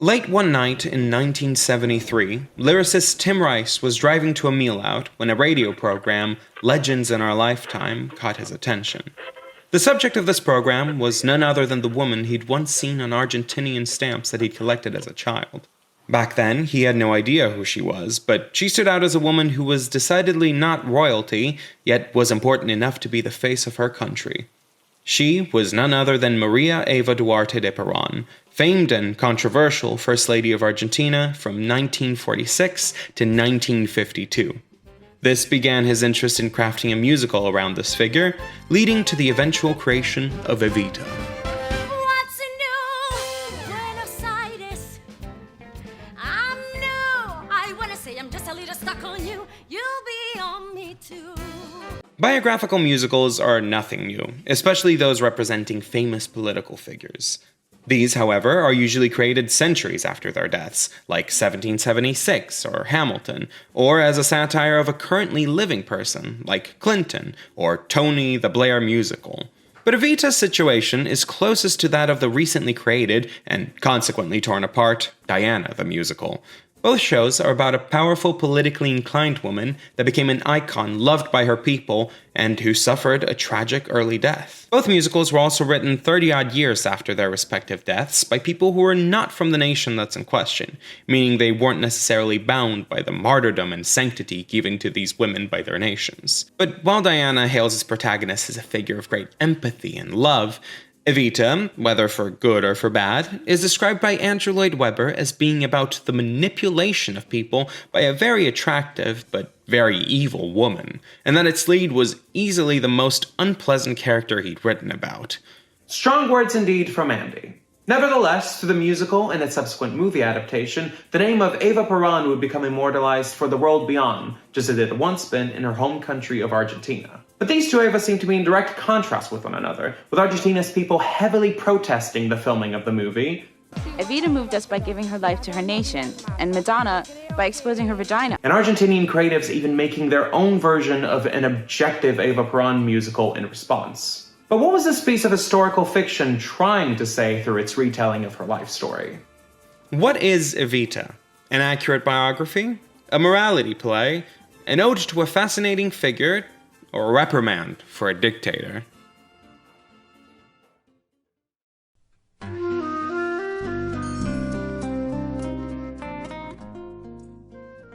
Late one night in 1973, lyricist Tim Rice was driving to a meal out when a radio program, Legends in Our Lifetime, caught his attention. The subject of this program was none other than the woman he'd once seen on Argentinian stamps that he'd collected as a child. Back then, he had no idea who she was, but she stood out as a woman who was decidedly not royalty, yet was important enough to be the face of her country. She was none other than Maria Eva Duarte de Perón, famed and controversial First Lady of Argentina from 1946 to 1952. This began his interest in crafting a musical around this figure, leading to the eventual creation of Evita. What's new? Buenos Aires. I'm new. I wanna say I'm just a little stuck on you. You'll be on me too. Biographical musicals are nothing new, especially those representing famous political figures. These, however, are usually created centuries after their deaths, like 1776 or Hamilton, or as a satire of a currently living person, like Clinton or Tony the Blair musical. But Evita's situation is closest to that of the recently created, and consequently torn apart, Diana the musical. Both shows are about a powerful, politically inclined woman that became an icon loved by her people and who suffered a tragic early death. Both musicals were also written 30-odd years after their respective deaths by people who were not from the nation that's in question, meaning they weren't necessarily bound by the martyrdom and sanctity given to these women by their nations. But while Diana hails its protagonist as a figure of great empathy and love, Evita, whether for good or for bad, is described by Andrew Lloyd Webber as being about the manipulation of people by a very attractive but very evil woman, and that its lead was easily the most unpleasant character he'd written about. Strong words indeed from Andy. Nevertheless, through the musical and its subsequent movie adaptation, the name of Eva Perón would become immortalized for the world beyond, just as it had once been in her home country of Argentina. But these two Evas seem to be in direct contrast with one another, with Argentina's people heavily protesting the filming of the movie. Evita moved us by giving her life to her nation, and Madonna by exposing her vagina. And Argentinian creatives even making their own version of an objective Eva Perón musical in response. But what was this piece of historical fiction trying to say through its retelling of her life story? What is Evita? An accurate biography? A morality play? An ode to a fascinating figure? Or a reprimand for a dictator?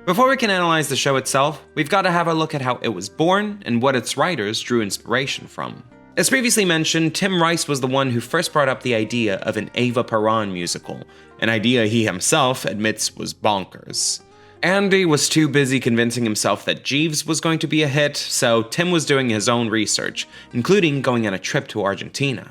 Before we can analyze the show itself, we've got to have a look at how it was born and what its writers drew inspiration from. As previously mentioned, Tim Rice was the one who first brought up the idea of an Eva Perón musical, an idea he himself admits was bonkers. Andy was too busy convincing himself that Jeeves was going to be a hit, so Tim was doing his own research, including going on a trip to Argentina.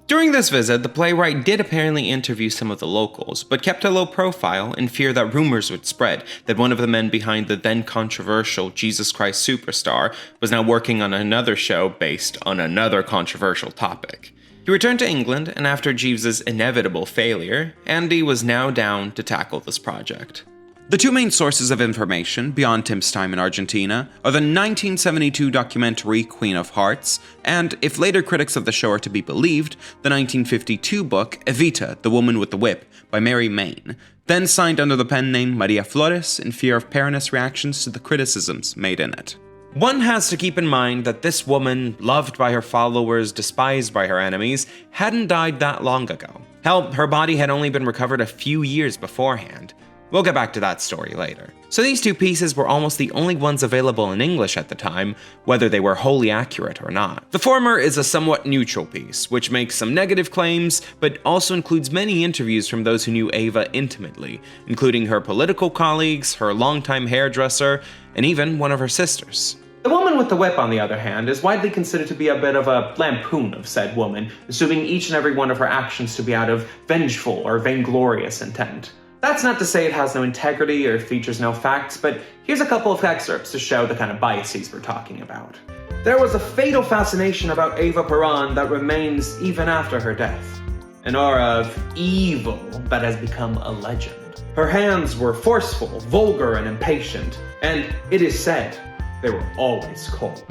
During this visit, the playwright did apparently interview some of the locals, but kept a low profile in fear that rumors would spread that one of the men behind the then controversial Jesus Christ Superstar was now working on another show based on another controversial topic. He returned to England, and after Jeeves's inevitable failure, Andy was now down to tackle this project. The two main sources of information, beyond Tim's time in Argentina, are the 1972 documentary Queen of Hearts, and, if later critics of the show are to be believed, the 1952 book Evita, The Woman with the Whip, by Mary Main, then signed under the pen name Maria Flores in fear of Peronist reactions to the criticisms made in it. One has to keep in mind that this woman, loved by her followers, despised by her enemies, hadn't died that long ago. Hell, her body had only been recovered a few years beforehand. We'll get back to that story later. So these two pieces were almost the only ones available in English at the time, whether they were wholly accurate or not. The former is a somewhat neutral piece, which makes some negative claims, but also includes many interviews from those who knew Eva intimately, including her political colleagues, her longtime hairdresser, and even one of her sisters. The Woman with the Whip, on the other hand, is widely considered to be a bit of a lampoon of said woman, assuming each and every one of her actions to be out of vengeful or vainglorious intent. That's not to say it has no integrity or features no facts, but here's a couple of excerpts to show the kind of biases we're talking about. There was a fatal fascination about Eva Perón that remains even after her death. An aura of evil that has become a legend. Her hands were forceful, vulgar, and impatient, and it is said they were always cold.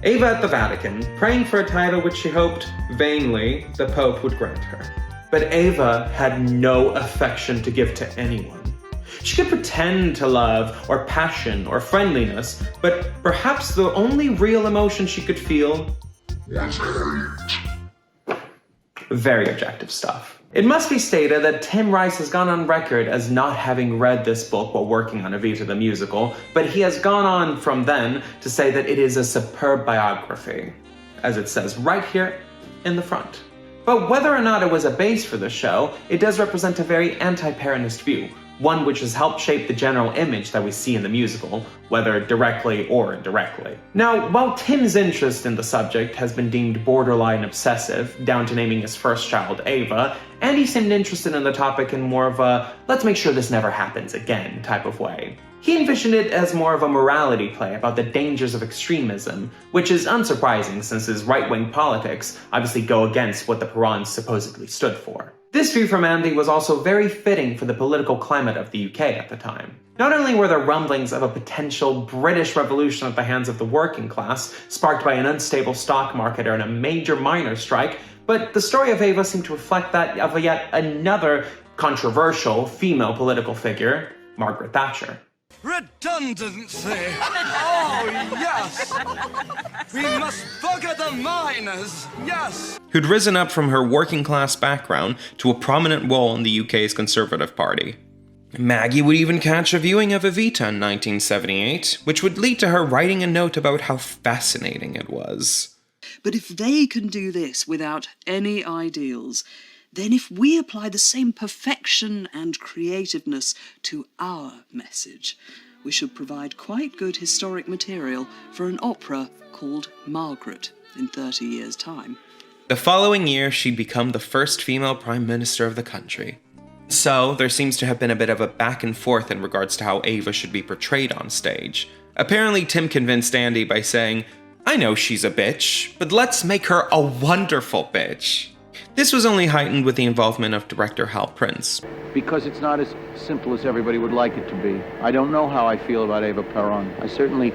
Eva at the Vatican, praying for a title which she hoped, vainly, the Pope would grant her. But Eva had no affection to give to anyone. She could pretend to love, or passion, or friendliness, but perhaps the only real emotion she could feel was hate. Very objective stuff. It must be stated that Tim Rice has gone on record as not having read this book while working on Evita the musical, but he has gone on from then to say that it is a superb biography, as it says right here in the front. But whether or not it was a base for the show, it does represent a very anti-Peronist view, one which has helped shape the general image that we see in the musical, whether directly or indirectly. Now, while Tim's interest in the subject has been deemed borderline obsessive, down to naming his first child Eva, and he seemed interested in the topic in more of a let's make sure this never happens again type of way. He envisioned it as more of a morality play about the dangers of extremism, which is unsurprising since his right-wing politics obviously go against what the Perons supposedly stood for. This view from Andy was also very fitting for the political climate of the UK at the time. Not only were there rumblings of a potential British revolution at the hands of the working class, sparked by an unstable stock market and a major miners' strike, but the story of Eva seemed to reflect that of yet another controversial female political figure, Margaret Thatcher. Redundancy! Oh, yes! We must bugger the miners! Yes! Who'd risen up from her working class background to a prominent role in the UK's Conservative Party. Maggie would even catch a viewing of Evita in 1978, which would lead to her writing a note about how fascinating it was. But if they can do this without any ideals, then if we apply the same perfection and creativeness to our message, we should provide quite good historic material for an opera called Margaret in 30 years' time. The following year, she'd become the first female prime minister of the country. So, there seems to have been a bit of a back and forth in regards to how Eva should be portrayed on stage. Apparently, Tim convinced Andy by saying, I know she's a bitch, but let's make her a wonderful bitch. This was only heightened with the involvement of director Hal Prince. Because it's not as simple as everybody would like it to be. I don't know how I feel about Eva Perón. I certainly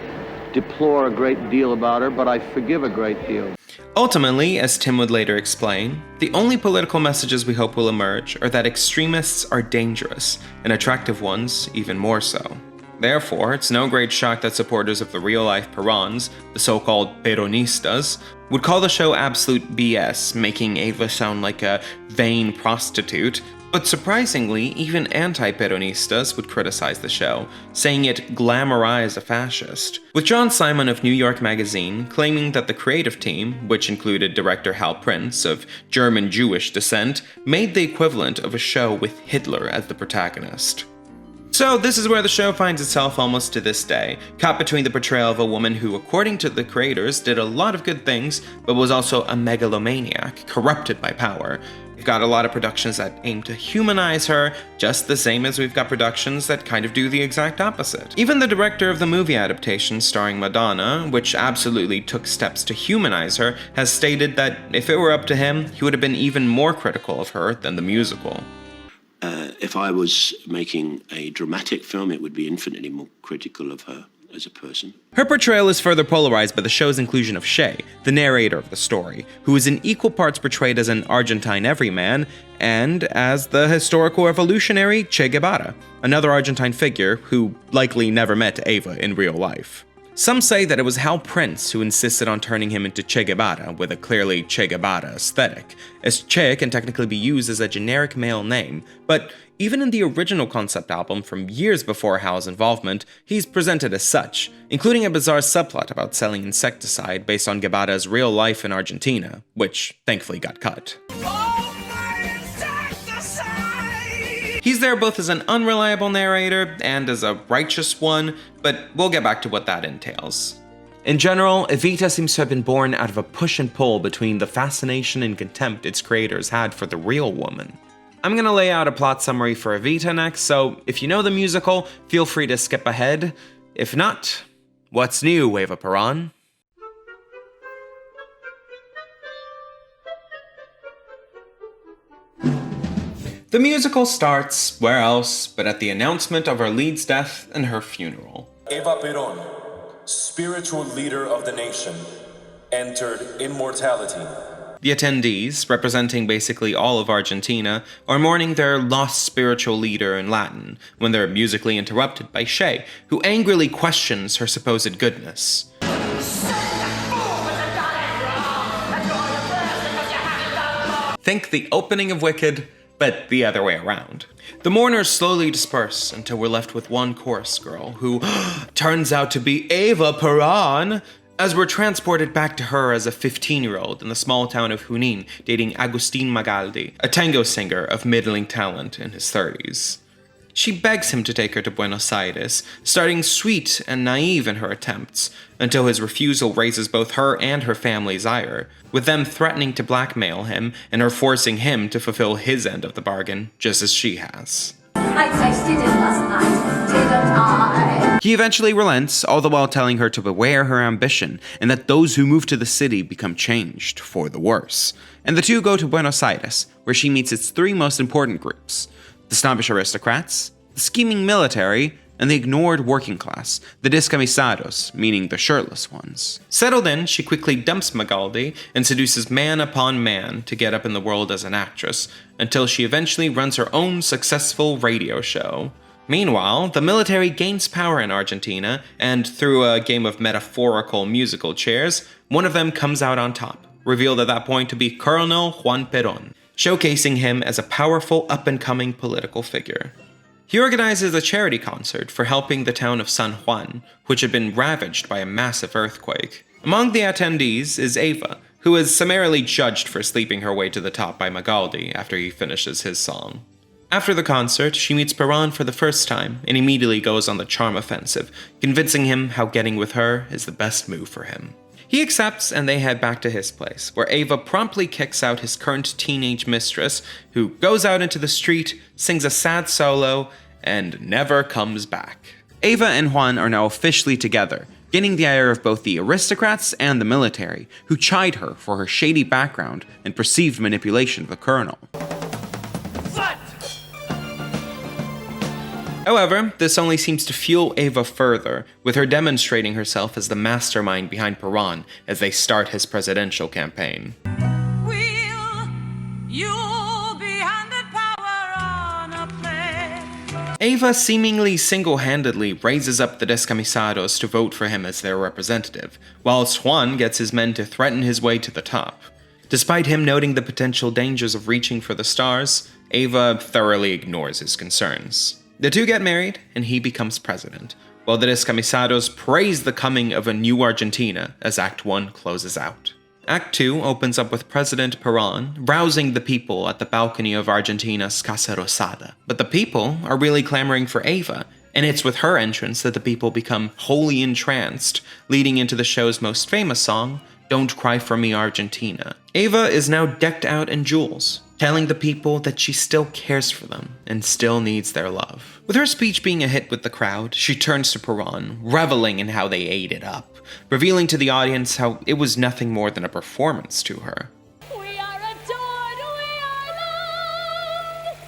deplore a great deal about her, but I forgive a great deal. Ultimately, as Tim would later explain, the only political messages we hope will emerge are that extremists are dangerous, and attractive ones even more so. Therefore, it's no great shock that supporters of the real-life Perons, the so-called Peronistas, would call the show absolute BS, making Eva sound like a vain prostitute. But surprisingly, even anti-Peronistas would criticize the show, saying it glamorized a fascist. With John Simon of New York Magazine claiming that the creative team, which included director Hal Prince of German-Jewish descent, made the equivalent of a show with Hitler as the protagonist. So this is where the show finds itself almost to this day, caught between the portrayal of a woman who, according to the creators, did a lot of good things, but was also a megalomaniac, corrupted by power. We've got a lot of productions that aim to humanize her, just the same as we've got productions that kind of do the exact opposite. Even the director of the movie adaptation starring Madonna, which absolutely took steps to humanize her, has stated that if it were up to him, he would have been even more critical of her than the musical. If I was making a dramatic film, it would be infinitely more critical of her as a person. Her portrayal is further polarized by the show's inclusion of Shay, the narrator of the story, who is in equal parts portrayed as an Argentine everyman and as the historical revolutionary Che Guevara, another Argentine figure who likely never met Eva in real life. Some say that it was Hal Prince who insisted on turning him into Che Guevara with a clearly Che Guevara aesthetic, as Che can technically be used as a generic male name, but even in the original concept album from years before Hal's involvement, he's presented as such, including a bizarre subplot about selling insecticide based on Guevara's real life in Argentina, which thankfully got cut. He's there both as an unreliable narrator and as a righteous one, but we'll get back to what that entails. In general, Evita seems to have been born out of a push and pull between the fascination and contempt its creators had for the real woman. I'm gonna lay out a plot summary for Evita next, so if you know the musical, feel free to skip ahead. If not, what's new, Eva Perón? The musical starts, where else, but at the announcement of our lead's death and her funeral. Eva Perón, spiritual leader of the nation, entered immortality The attendees, representing basically all of Argentina, are mourning their lost spiritual leader in Latin when they're musically interrupted by Shay, who angrily questions her supposed goodness. Think the opening of Wicked, but the other way around. The mourners slowly disperse until we're left with one chorus girl, who turns out to be Eva Perón, as we're transported back to her as a 15-year-old in the small town of Junín, dating Agustín Magaldi, a tango singer of middling talent in his 30s. She begs him to take her to Buenos Aires, starting sweet and naive in her attempts, until his refusal raises both her and her family's ire, with them threatening to blackmail him and her forcing him to fulfill his end of the bargain, just as she has. I tasted it last night, didn't I? He eventually relents, all the while telling her to beware her ambition, and that those who move to the city become changed for the worse. And the two go to Buenos Aires, where she meets its three most important groups: the snobbish aristocrats, the scheming military, and the ignored working class, the descamisados, meaning the shirtless ones. Settled in, she quickly dumps Magaldi and seduces man upon man to get up in the world as an actress, until she eventually runs her own successful radio show. Meanwhile, the military gains power in Argentina, and through a game of metaphorical musical chairs, one of them comes out on top, revealed at that point to be Colonel Juan Perón, showcasing him as a powerful up-and-coming political figure. He organizes a charity concert for helping the town of San Juan, which had been ravaged by a massive earthquake. Among the attendees is Eva, who is summarily judged for sleeping her way to the top by Magaldi after he finishes his song. After the concert, she meets Perón for the first time and immediately goes on the charm offensive, convincing him how getting with her is the best move for him. He accepts and they head back to his place, where Eva promptly kicks out his current teenage mistress, who goes out into the street, sings a sad solo, and never comes back. Eva and Juan are now officially together, gaining the ire of both the aristocrats and the military, who chide her for her shady background and perceived manipulation of the colonel. However, this only seems to fuel Eva further, with her demonstrating herself as the mastermind behind Perón as they start his presidential campaign. Eva seemingly single-handedly raises up the descamisados to vote for him as their representative, whilst Juan gets his men to threaten his way to the top. Despite him noting the potential dangers of reaching for the stars, Eva thoroughly ignores his concerns. The two get married, and he becomes president, while the descamisados praise the coming of a new Argentina as Act 1 closes out. Act 2 opens up with President Perón rousing the people at the balcony of Argentina's Casa Rosada. But the people are really clamoring for Eva, and it's with her entrance that the people become wholly entranced, leading into the show's most famous song, Don't Cry For Me Argentina. Eva is now decked out in jewels, telling the people that she still cares for them and still needs their love. With her speech being a hit with the crowd, she turns to Perón, reveling in how they ate it up, revealing to the audience how it was nothing more than a performance to her. We are adored, we are loved.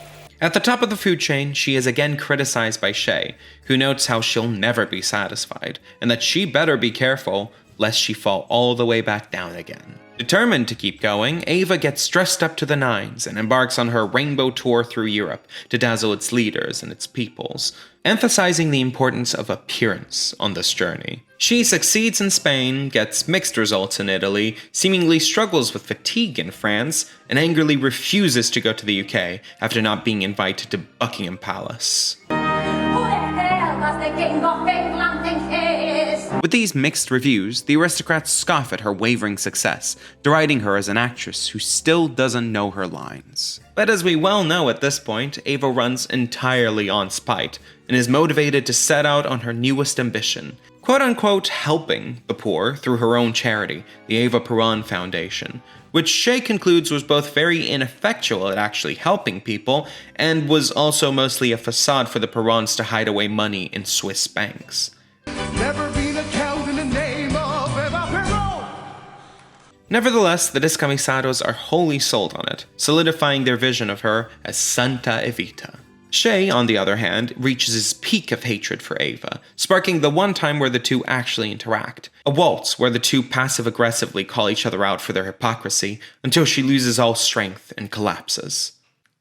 At the top of the food chain, she is again criticized by Shay, who notes how she'll never be satisfied, and that she better be careful lest she fall all the way back down again. Determined to keep going, Eva gets dressed up to the nines and embarks on her rainbow tour through Europe to dazzle its leaders and its peoples, emphasizing the importance of appearance on this journey. She succeeds in Spain, gets mixed results in Italy, seemingly struggles with fatigue in France, and angrily refuses to go to the UK after not being invited to Buckingham Palace. Who the hell was the King of England think he is? With these mixed reviews, the aristocrats scoff at her wavering success, deriding her as an actress who still doesn't know her lines. But as we well know at this point, Eva runs entirely on spite, and is motivated to set out on her newest ambition, quote-unquote helping the poor through her own charity, the Eva Perón Foundation, which Shay concludes was both very ineffectual at actually helping people, and was also mostly a facade for the Perons to hide away money in Swiss banks. Never been a count in the name of Eva Perón. Nevertheless, the descamisados are wholly sold on it, solidifying their vision of her as Santa Evita. Shay, on the other hand, reaches his peak of hatred for Eva, sparking the one time where the two actually interact. A waltz where the two passive-aggressively call each other out for their hypocrisy until she loses all strength and collapses.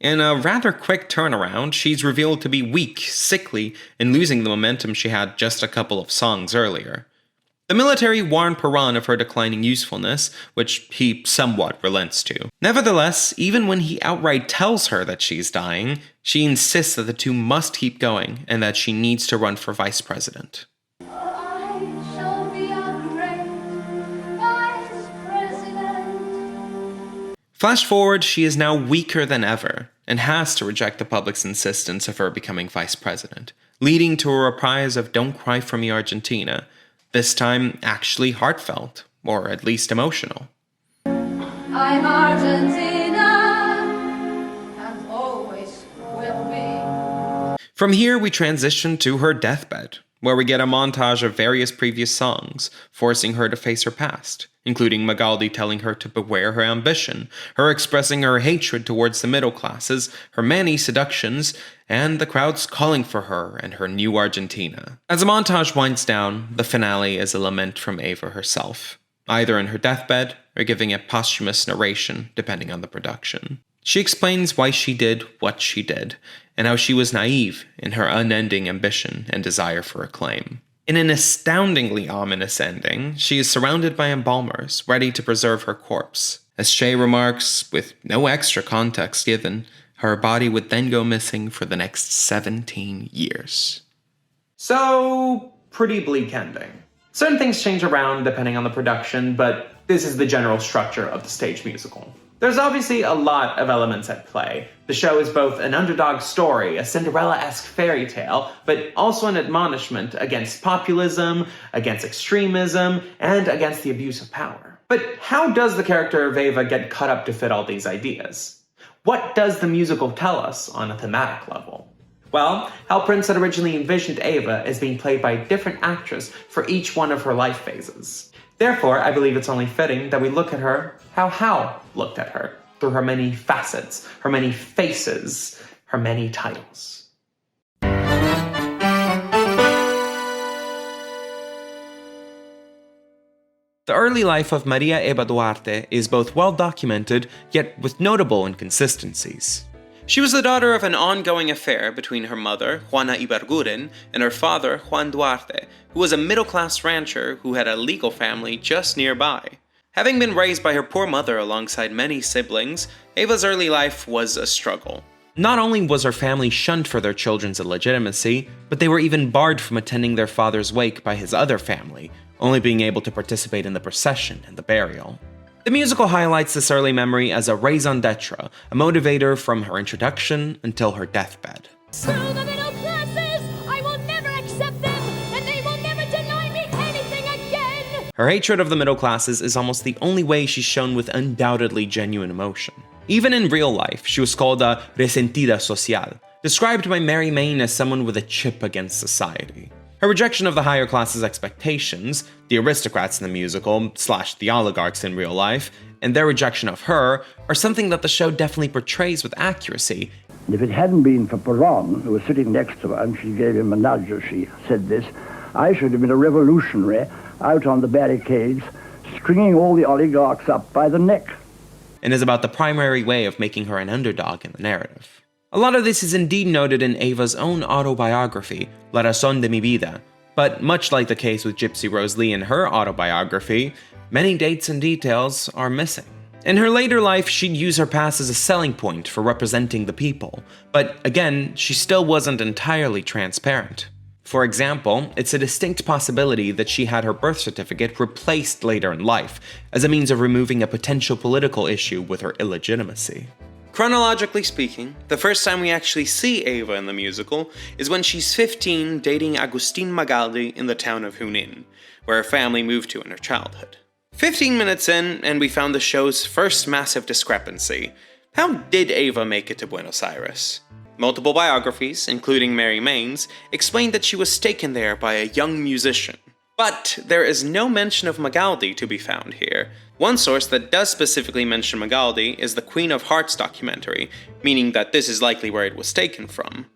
In a rather quick turnaround, she's revealed to be weak, sickly, and losing the momentum she had just a couple of songs earlier. The military warned Perón of her declining usefulness, which he somewhat relents to. Nevertheless, even when he outright tells her that she's dying, she insists that the two must keep going and that she needs to run for vice president. I shall be a great vice president. Flash forward, she is now weaker than ever and has to reject the public's insistence of her becoming vice president, leading to a reprise of Don't Cry for Me, Argentina, this time actually heartfelt, or at least emotional. I'm Argentina, and always will be. From here, we transition to her deathbed, where we get a montage of various previous songs, forcing her to face her past, including Magaldi telling her to beware her ambition, her expressing her hatred towards the middle classes, her many seductions, and the crowds calling for her and her new Argentina. As the montage winds down, the finale is a lament from Eva herself, either in her deathbed or giving a posthumous narration, depending on the production. She explains why she did what she did, and how she was naive in her unending ambition and desire for acclaim. In an astoundingly ominous ending, she is surrounded by embalmers, ready to preserve her corpse. As Shay remarks, with no extra context given, her body would then go missing for the next 17 years. So, pretty bleak ending. Certain things change around depending on the production, but this is the general structure of the stage musical. There's obviously a lot of elements at play. The show is both an underdog story, a Cinderella-esque fairy tale, but also an admonishment against populism, against extremism, and against the abuse of power. But how does the character of Eva get cut up to fit all these ideas? What does the musical tell us on a thematic level? Well, Hal Prince had originally envisioned Eva as being played by a different actress for each one of her life phases. Therefore, I believe it's only fitting that we look at her how Hal looked at her, through her many facets, her many faces, her many titles. The early life of Maria Eva Duarte is both well documented, yet with notable inconsistencies. She was the daughter of an ongoing affair between her mother, Juana Ibarguren, and her father, Juan Duarte, who was a middle-class rancher who had a legal family just nearby. Having been raised by her poor mother alongside many siblings, Eva's early life was a struggle. Not only was her family shunned for their children's illegitimacy, but they were even barred from attending their father's wake by his other family, only being able to participate in the procession and the burial. The musical highlights this early memory as a raison d'etre, a motivator from her introduction until her deathbed. Screw the middle classes! I will never accept them, and they will never deny me anything again! Her hatred of the middle classes is almost the only way she's shown with undoubtedly genuine emotion. Even in real life, she was called a resentida social, described by Mary Main as someone with a chip against society. Her rejection of the higher class's expectations, the aristocrats in the musical, / the oligarchs in real life, and their rejection of her, are something that the show definitely portrays with accuracy. If it hadn't been for Perón, who was sitting next to her, and she gave him a nudge as she said this, I should have been a revolutionary out on the barricades, stringing all the oligarchs up by the neck. And is about the primary way of making her an underdog in the narrative. A lot of this is indeed noted in Eva's own autobiography, La Razón de mi Vida, but much like the case with Gypsy Rose Lee in her autobiography, many dates and details are missing. In her later life, she'd use her past as a selling point for representing the people, but again, she still wasn't entirely transparent. For example, it's a distinct possibility that she had her birth certificate replaced later in life, as a means of removing a potential political issue with her illegitimacy. Chronologically speaking, the first time we actually see Eva in the musical is when she's 15 dating Agustin Magaldi in the town of Junin, where her family moved to in her childhood. 15 minutes in, and we found the show's first massive discrepancy. How did Eva make it to Buenos Aires? Multiple biographies, including Mary Main's, explain that she was taken there by a young musician. But there is no mention of Magaldi to be found here. One source that does specifically mention Magaldi is the Queen of Hearts documentary, meaning that this is likely where it was taken from.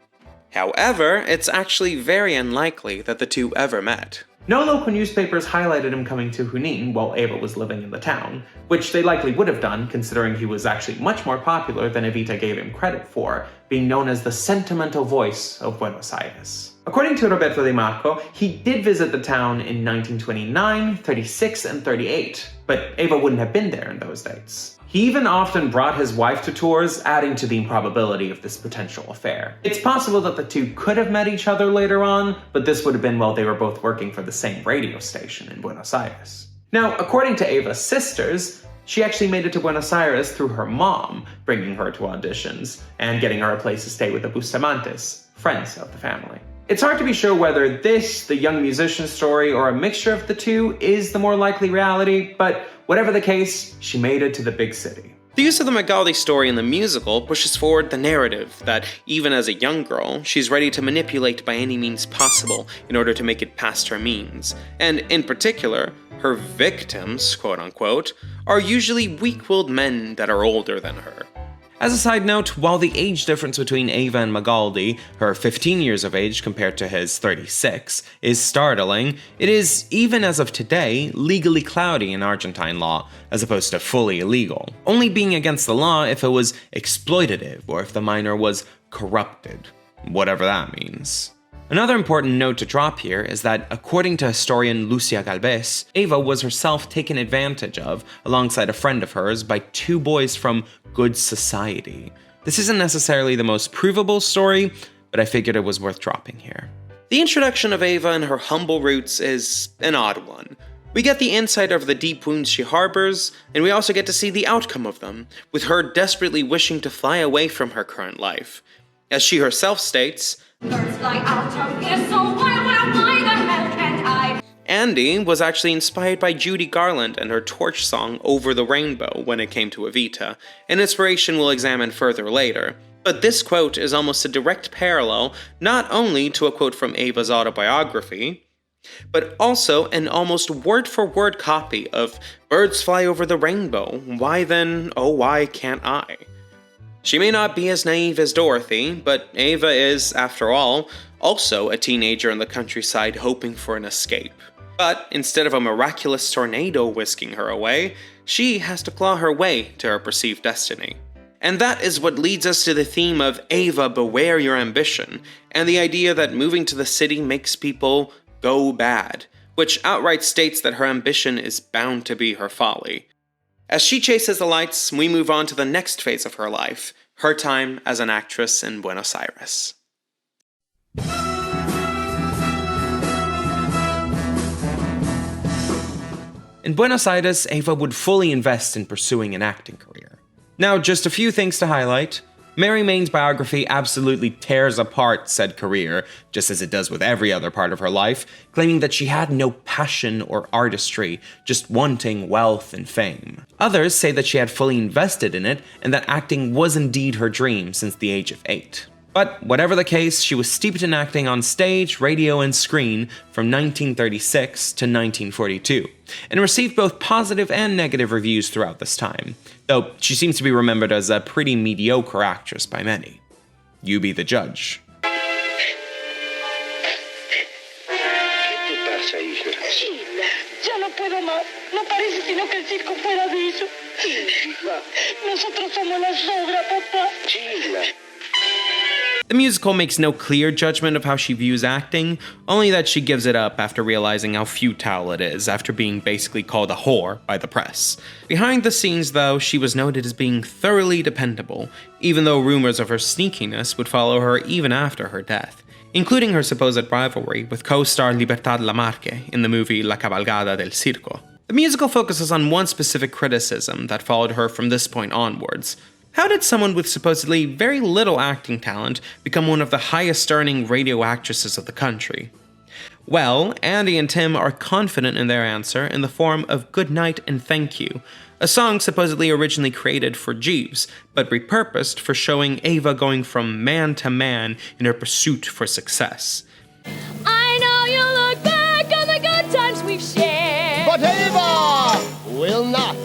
However, it's actually very unlikely that the two ever met. No local newspapers highlighted him coming to Junín while Eva was living in the town, which they likely would have done considering he was actually much more popular than Evita gave him credit for, being known as the sentimental voice of Buenos Aires. According to Roberto Di Marco, he did visit the town in 1929, 36, and 38, but Eva wouldn't have been there in those dates. He even often brought his wife to tours, adding to the improbability of this potential affair. It's possible that the two could have met each other later on, but this would have been while they were both working for the same radio station in Buenos Aires. Now, according to Eva's sisters, she actually made it to Buenos Aires through her mom, bringing her to auditions, and getting her a place to stay with the Bustamantes, friends of the family. It's hard to be sure whether this, the young musician story, or a mixture of the two is the more likely reality, but whatever the case, she made it to the big city. The use of the Magaldi story in the musical pushes forward the narrative that, even as a young girl, she's ready to manipulate by any means possible in order to make it past her means. And in particular, her victims, quote-unquote, are usually weak-willed men that are older than her. As a side note, while the age difference between Eva and Magaldi, her 15 years of age compared to his 36, is startling, it is, even as of today, legally cloudy in Argentine law, as opposed to fully illegal, only being against the law if it was exploitative or if the minor was corrupted, whatever that means. Another important note to drop here is that, according to historian Lucia Galvez, Eva was herself taken advantage of, alongside a friend of hers, by two boys from good society. This isn't necessarily the most provable story, but I figured it was worth dropping here. The introduction of Eva and her humble roots is an odd one. We get the insight of the deep wounds she harbors, and we also get to see the outcome of them, with her desperately wishing to fly away from her current life. As she herself states, Birds fly out of here, so why the hell can't I? Andy was actually inspired by Judy Garland and her torch song Over the Rainbow when it came to Evita, an inspiration we'll examine further later. But this quote is almost a direct parallel not only to a quote from Eva's autobiography, but also an almost word-for-word copy of Birds Fly Over the Rainbow, why then, oh why can't I? She may not be as naive as Dorothy, but Eva is, after all, also a teenager in the countryside hoping for an escape. But instead of a miraculous tornado whisking her away, she has to claw her way to her perceived destiny. And that is what leads us to the theme of Eva, beware your ambition, and the idea that moving to the city makes people go bad, which outright states that her ambition is bound to be her folly. As she chases the lights, we move on to the next phase of her life, her time as an actress in Buenos Aires. In Buenos Aires, Eva would fully invest in pursuing an acting career. Now, just a few things to highlight. Mary Main's biography absolutely tears apart said career, just as it does with every other part of her life, claiming that she had no passion or artistry, just wanting wealth and fame. Others say that she had fully invested in it, and that acting was indeed her dream since the age of 8. But whatever the case, she was steeped in acting on stage, radio, and screen from 1936 to 1942, and received both positive and negative reviews throughout this time, though she seems to be remembered as a pretty mediocre actress by many. You be the judge. Ya no puedo más. No parece sino que el circo fuera de eso. Nosotros somos la sobra, papá. The musical makes no clear judgment of how she views acting, only that she gives it up after realizing how futile it is after being basically called a whore by the press. Behind the scenes, though, she was noted as being thoroughly dependable, even though rumors of her sneakiness would follow her even after her death, including her supposed rivalry with co-star Libertad Lamarque in the movie La Cabalgada del Circo. The musical focuses on one specific criticism that followed her from this point onwards. How did someone with supposedly very little acting talent become one of the highest earning radio actresses of the country? Well, Andy and Tim are confident in their answer in the form of Good Night and Thank You, a song supposedly originally created for Jeeves, but repurposed for showing Eva going from man to man in her pursuit for success. I know you look back on the good times we've shared, But Eva will not.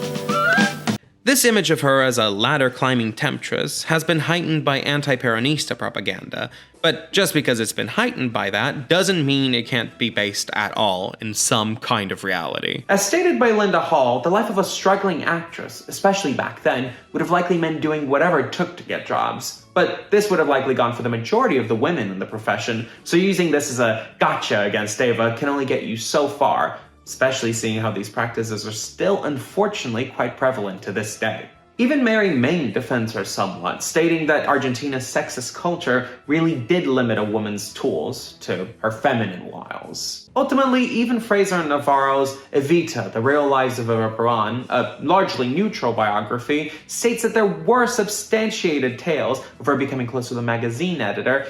This image of her as a ladder-climbing temptress has been heightened by anti-Peronista propaganda, but just because it's been heightened by that doesn't mean it can't be based at all in some kind of reality. As stated by Linda Hall, the life of a struggling actress, especially back then, would have likely meant doing whatever it took to get jobs. But this would have likely gone for the majority of the women in the profession, so using this as a gotcha against Eva can only get you so far, especially seeing how these practices are still unfortunately quite prevalent to this day. Even Mary Main defends her somewhat, stating that Argentina's sexist culture really did limit a woman's tools to her feminine wiles. Ultimately, even Fraser Navarro's Evita, The Real Lives of Eva Perón, a largely neutral biography, states that there were substantiated tales of her becoming close with a magazine editor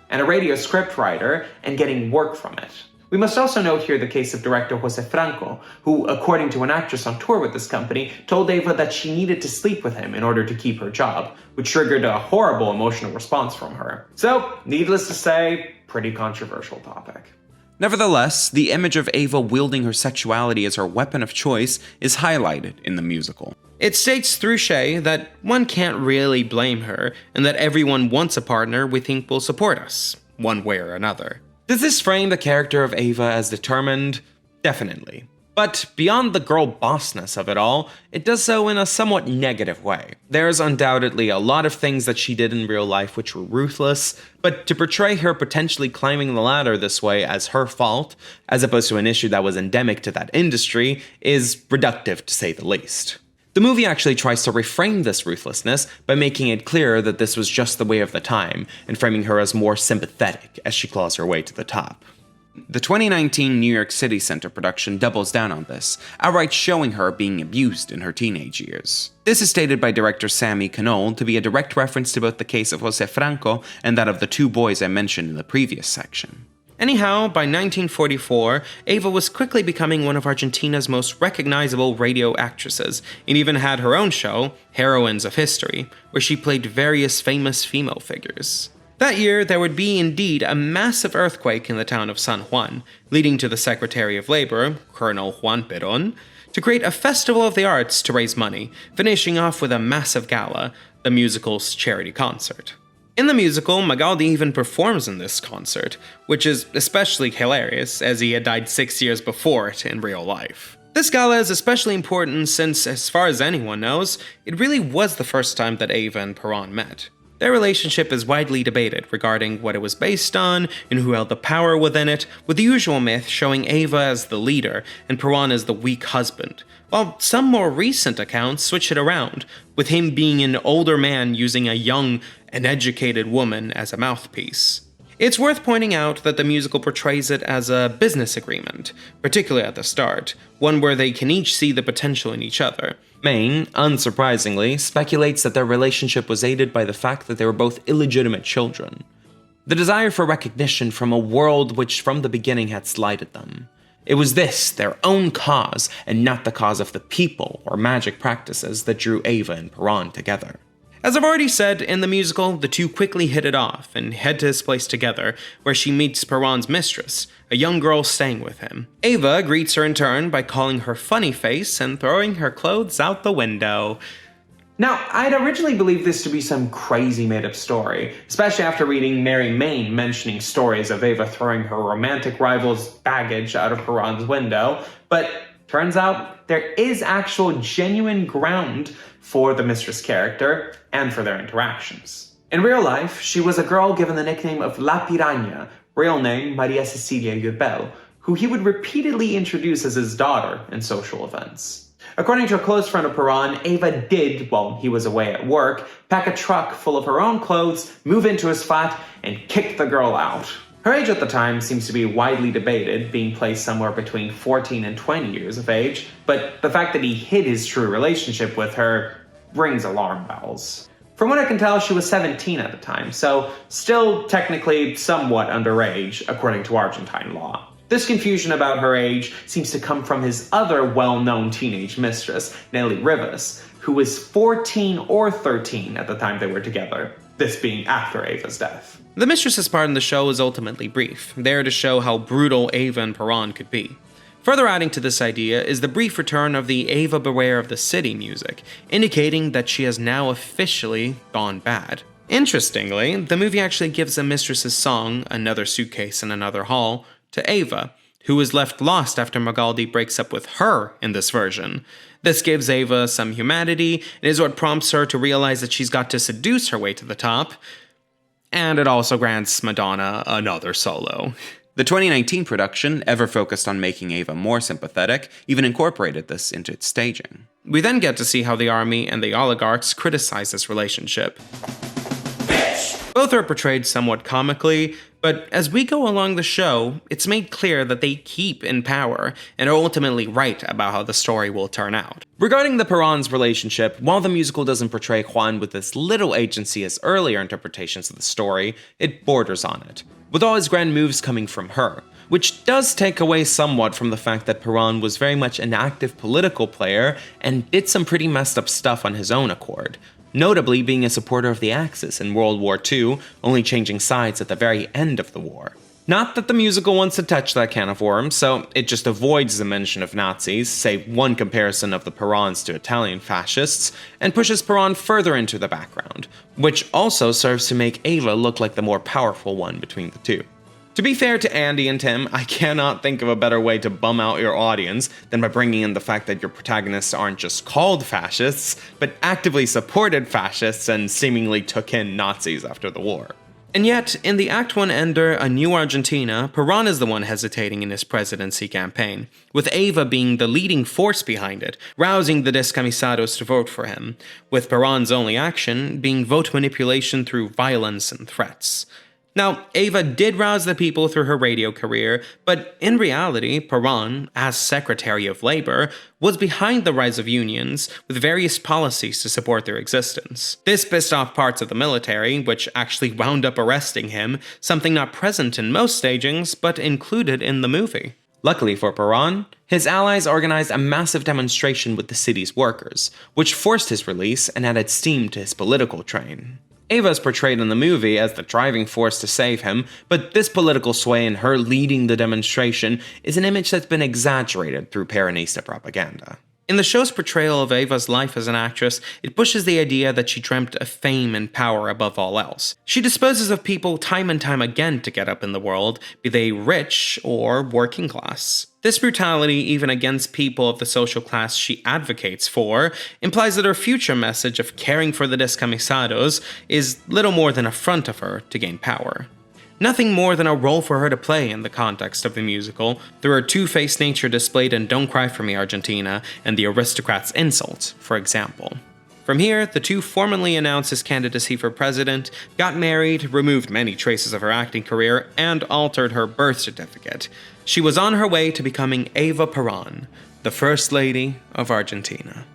and a radio scriptwriter and getting work from it. We must also note here the case of director Jose Franco, who, according to an actress on tour with this company, told Eva that she needed to sleep with him in order to keep her job, which triggered a horrible emotional response from her. So, needless to say, pretty controversial topic. Nevertheless, the image of Eva wielding her sexuality as her weapon of choice is highlighted in the musical. It states through Shay that one can't really blame her, and that everyone wants a partner we think will support us, one way or another. Does this frame the character of Eva as determined? Definitely. But beyond the girl bossness of it all, it does so in a somewhat negative way. There's undoubtedly a lot of things that she did in real life which were ruthless, but to portray her potentially climbing the ladder this way as her fault, as opposed to an issue that was endemic to that industry, is reductive to say the least. The movie actually tries to reframe this ruthlessness by making it clear that this was just the way of the time, and framing her as more sympathetic as she claws her way to the top. The 2019 New York City Center production doubles down on this, outright showing her being abused in her teenage years. This is stated by director Sammy Canole to be a direct reference to both the case of Jose Franco and that of the two boys I mentioned in the previous section. Anyhow, by 1944, Eva was quickly becoming one of Argentina's most recognizable radio actresses, and even had her own show, Heroines of History, where she played various famous female figures. That year, there would be indeed a massive earthquake in the town of San Juan, leading to the Secretary of Labor, Colonel Juan Perón, to create a festival of the arts to raise money, finishing off with a massive gala, the musical's charity concert. In the musical, Magaldi even performs in this concert, which is especially hilarious as he had died 6 years before it in real life. This gala is especially important since, as far as anyone knows, it really was the first time that Eva and Perón met. Their relationship is widely debated regarding what it was based on and who held the power within it, with the usual myth showing Eva as the leader and Perón as the weak husband, while some more recent accounts switch it around, with him being an older man using a young and educated woman as a mouthpiece. It's worth pointing out that the musical portrays it as a business agreement, particularly at the start, one where they can each see the potential in each other. Maine, unsurprisingly, speculates that their relationship was aided by the fact that they were both illegitimate children. The desire for recognition from a world which from the beginning had slighted them. It was this, their own cause, and not the cause of the people or magic practices that drew Eva and Perón together. As I've already said, in the musical, the two quickly hit it off and head to his place together, where she meets Perón's mistress, a young girl staying with him. Eva greets her in turn by calling her funny face and throwing her clothes out the window. Now, I'd originally believed this to be some crazy made-up story, especially after reading Mary Main mentioning stories of Eva throwing her romantic rival's baggage out of Perón's window, but turns out there is actual genuine ground for the mistress character and for their interactions. In real life, she was a girl given the nickname of La Piraña, real name Maria Cecilia Yurbel, who he would repeatedly introduce as his daughter in social events. According to a close friend of Perón, Eva did, while he was away at work, pack a truck full of her own clothes, move into his flat, and kick the girl out. Her age at the time seems to be widely debated, being placed somewhere between 14 and 20 years of age, but the fact that he hid his true relationship with her rings alarm bells. From what I can tell, she was 17 at the time, so still technically somewhat underage, according to Argentine law. This confusion about her age seems to come from his other well-known teenage mistress, Nelly Rivas, who was 14 or 13 at the time they were together, this being after Eva's death. The mistress's part in the show is ultimately brief, there to show how brutal Eva and Perón could be. Further adding to this idea is the brief return of the Eva Beware of the City music, indicating that she has now officially gone bad. Interestingly, the movie actually gives the mistress's song, Another Suitcase in Another Hall, to Eva, who is left lost after Magaldi breaks up with her in this version. This gives Eva some humanity, and is what prompts her to realize that she's got to seduce her way to the top, and it also grants Madonna another solo. The 2019 production, ever focused on making Eva more sympathetic, even incorporated this into its staging. We then get to see how the army and the oligarchs criticize this relationship. Both are portrayed somewhat comically, but as we go along the show, it's made clear that they keep in power and are ultimately right about how the story will turn out. Regarding the Perons' relationship, while the musical doesn't portray Juan with as little agency as earlier interpretations of the story, it borders on it, with all his grand moves coming from her, which does take away somewhat from the fact that Perón was very much an active political player and did some pretty messed up stuff on his own accord. Notably being a supporter of the Axis in World War II, only changing sides at the very end of the war. Not that the musical wants to touch that can of worms, so it just avoids the mention of Nazis, save one comparison of the Perons to Italian fascists, and pushes Perón further into the background, which also serves to make Eva look like the more powerful one between the two. To be fair to Andy and Tim, I cannot think of a better way to bum out your audience than by bringing in the fact that your protagonists aren't just called fascists, but actively supported fascists and seemingly took in Nazis after the war. And yet, in the Act 1 ender, A New Argentina, Perón is the one hesitating in his presidency campaign, with Eva being the leading force behind it, rousing the descamisados to vote for him, with Perón's only action being vote manipulation through violence and threats. Now, Eva did rouse the people through her radio career, but in reality, Perón, as Secretary of Labor, was behind the rise of unions, with various policies to support their existence. This pissed off parts of the military, which actually wound up arresting him, something not present in most stagings, but included in the movie. Luckily for Perón, his allies organized a massive demonstration with the city's workers, which forced his release and added steam to his political train. Eva is portrayed in the movie as the driving force to save him, but this political sway and her leading the demonstration is an image that's been exaggerated through Peronista propaganda. In the show's portrayal of Eva's life as an actress, it pushes the idea that she dreamt of fame and power above all else. She disposes of people time and time again to get up in the world, be they rich or working class. This brutality, even against people of the social class she advocates for, implies that her future message of caring for the descamisados is little more than a front of her to gain power. Nothing more than a role for her to play in the context of the musical, through her two-faced nature displayed in Don't Cry For Me, Argentina, and The Aristocrat's Insult, for example. From here, the two formally announced his candidacy for president, got married, removed many traces of her acting career, and altered her birth certificate. She was on her way to becoming Eva Perón, the First Lady of Argentina.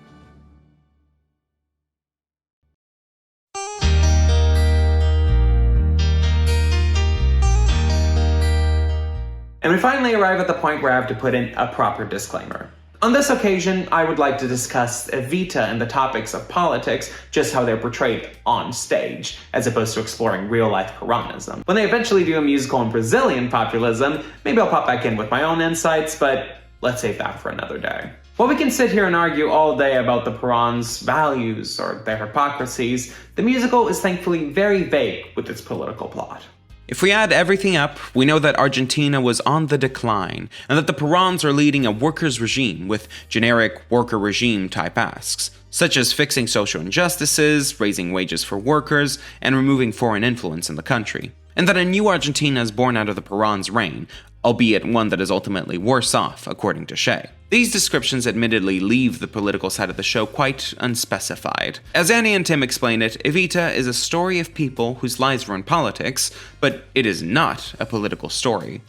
And we finally arrive at the point where I have to put in a proper disclaimer. On this occasion, I would like to discuss Evita and the topics of politics, just how they're portrayed on stage, as opposed to exploring real-life Peronism. When they eventually do a musical on Brazilian populism, maybe I'll pop back in with my own insights, but let's save that for another day. While we can sit here and argue all day about the Perons' values or their hypocrisies, the musical is thankfully very vague with its political plot. If we add everything up, we know that Argentina was on the decline, and that the Perons are leading a workers' regime with generic worker regime type asks, such as fixing social injustices, raising wages for workers, and removing foreign influence in the country. And that a new Argentina is born out of the Perons' reign, albeit one that is ultimately worse off, according to Shea. These descriptions admittedly leave the political side of the show quite unspecified. As Annie and Tim explained it, Evita is a story of people whose lives were in politics, but it is not a political story.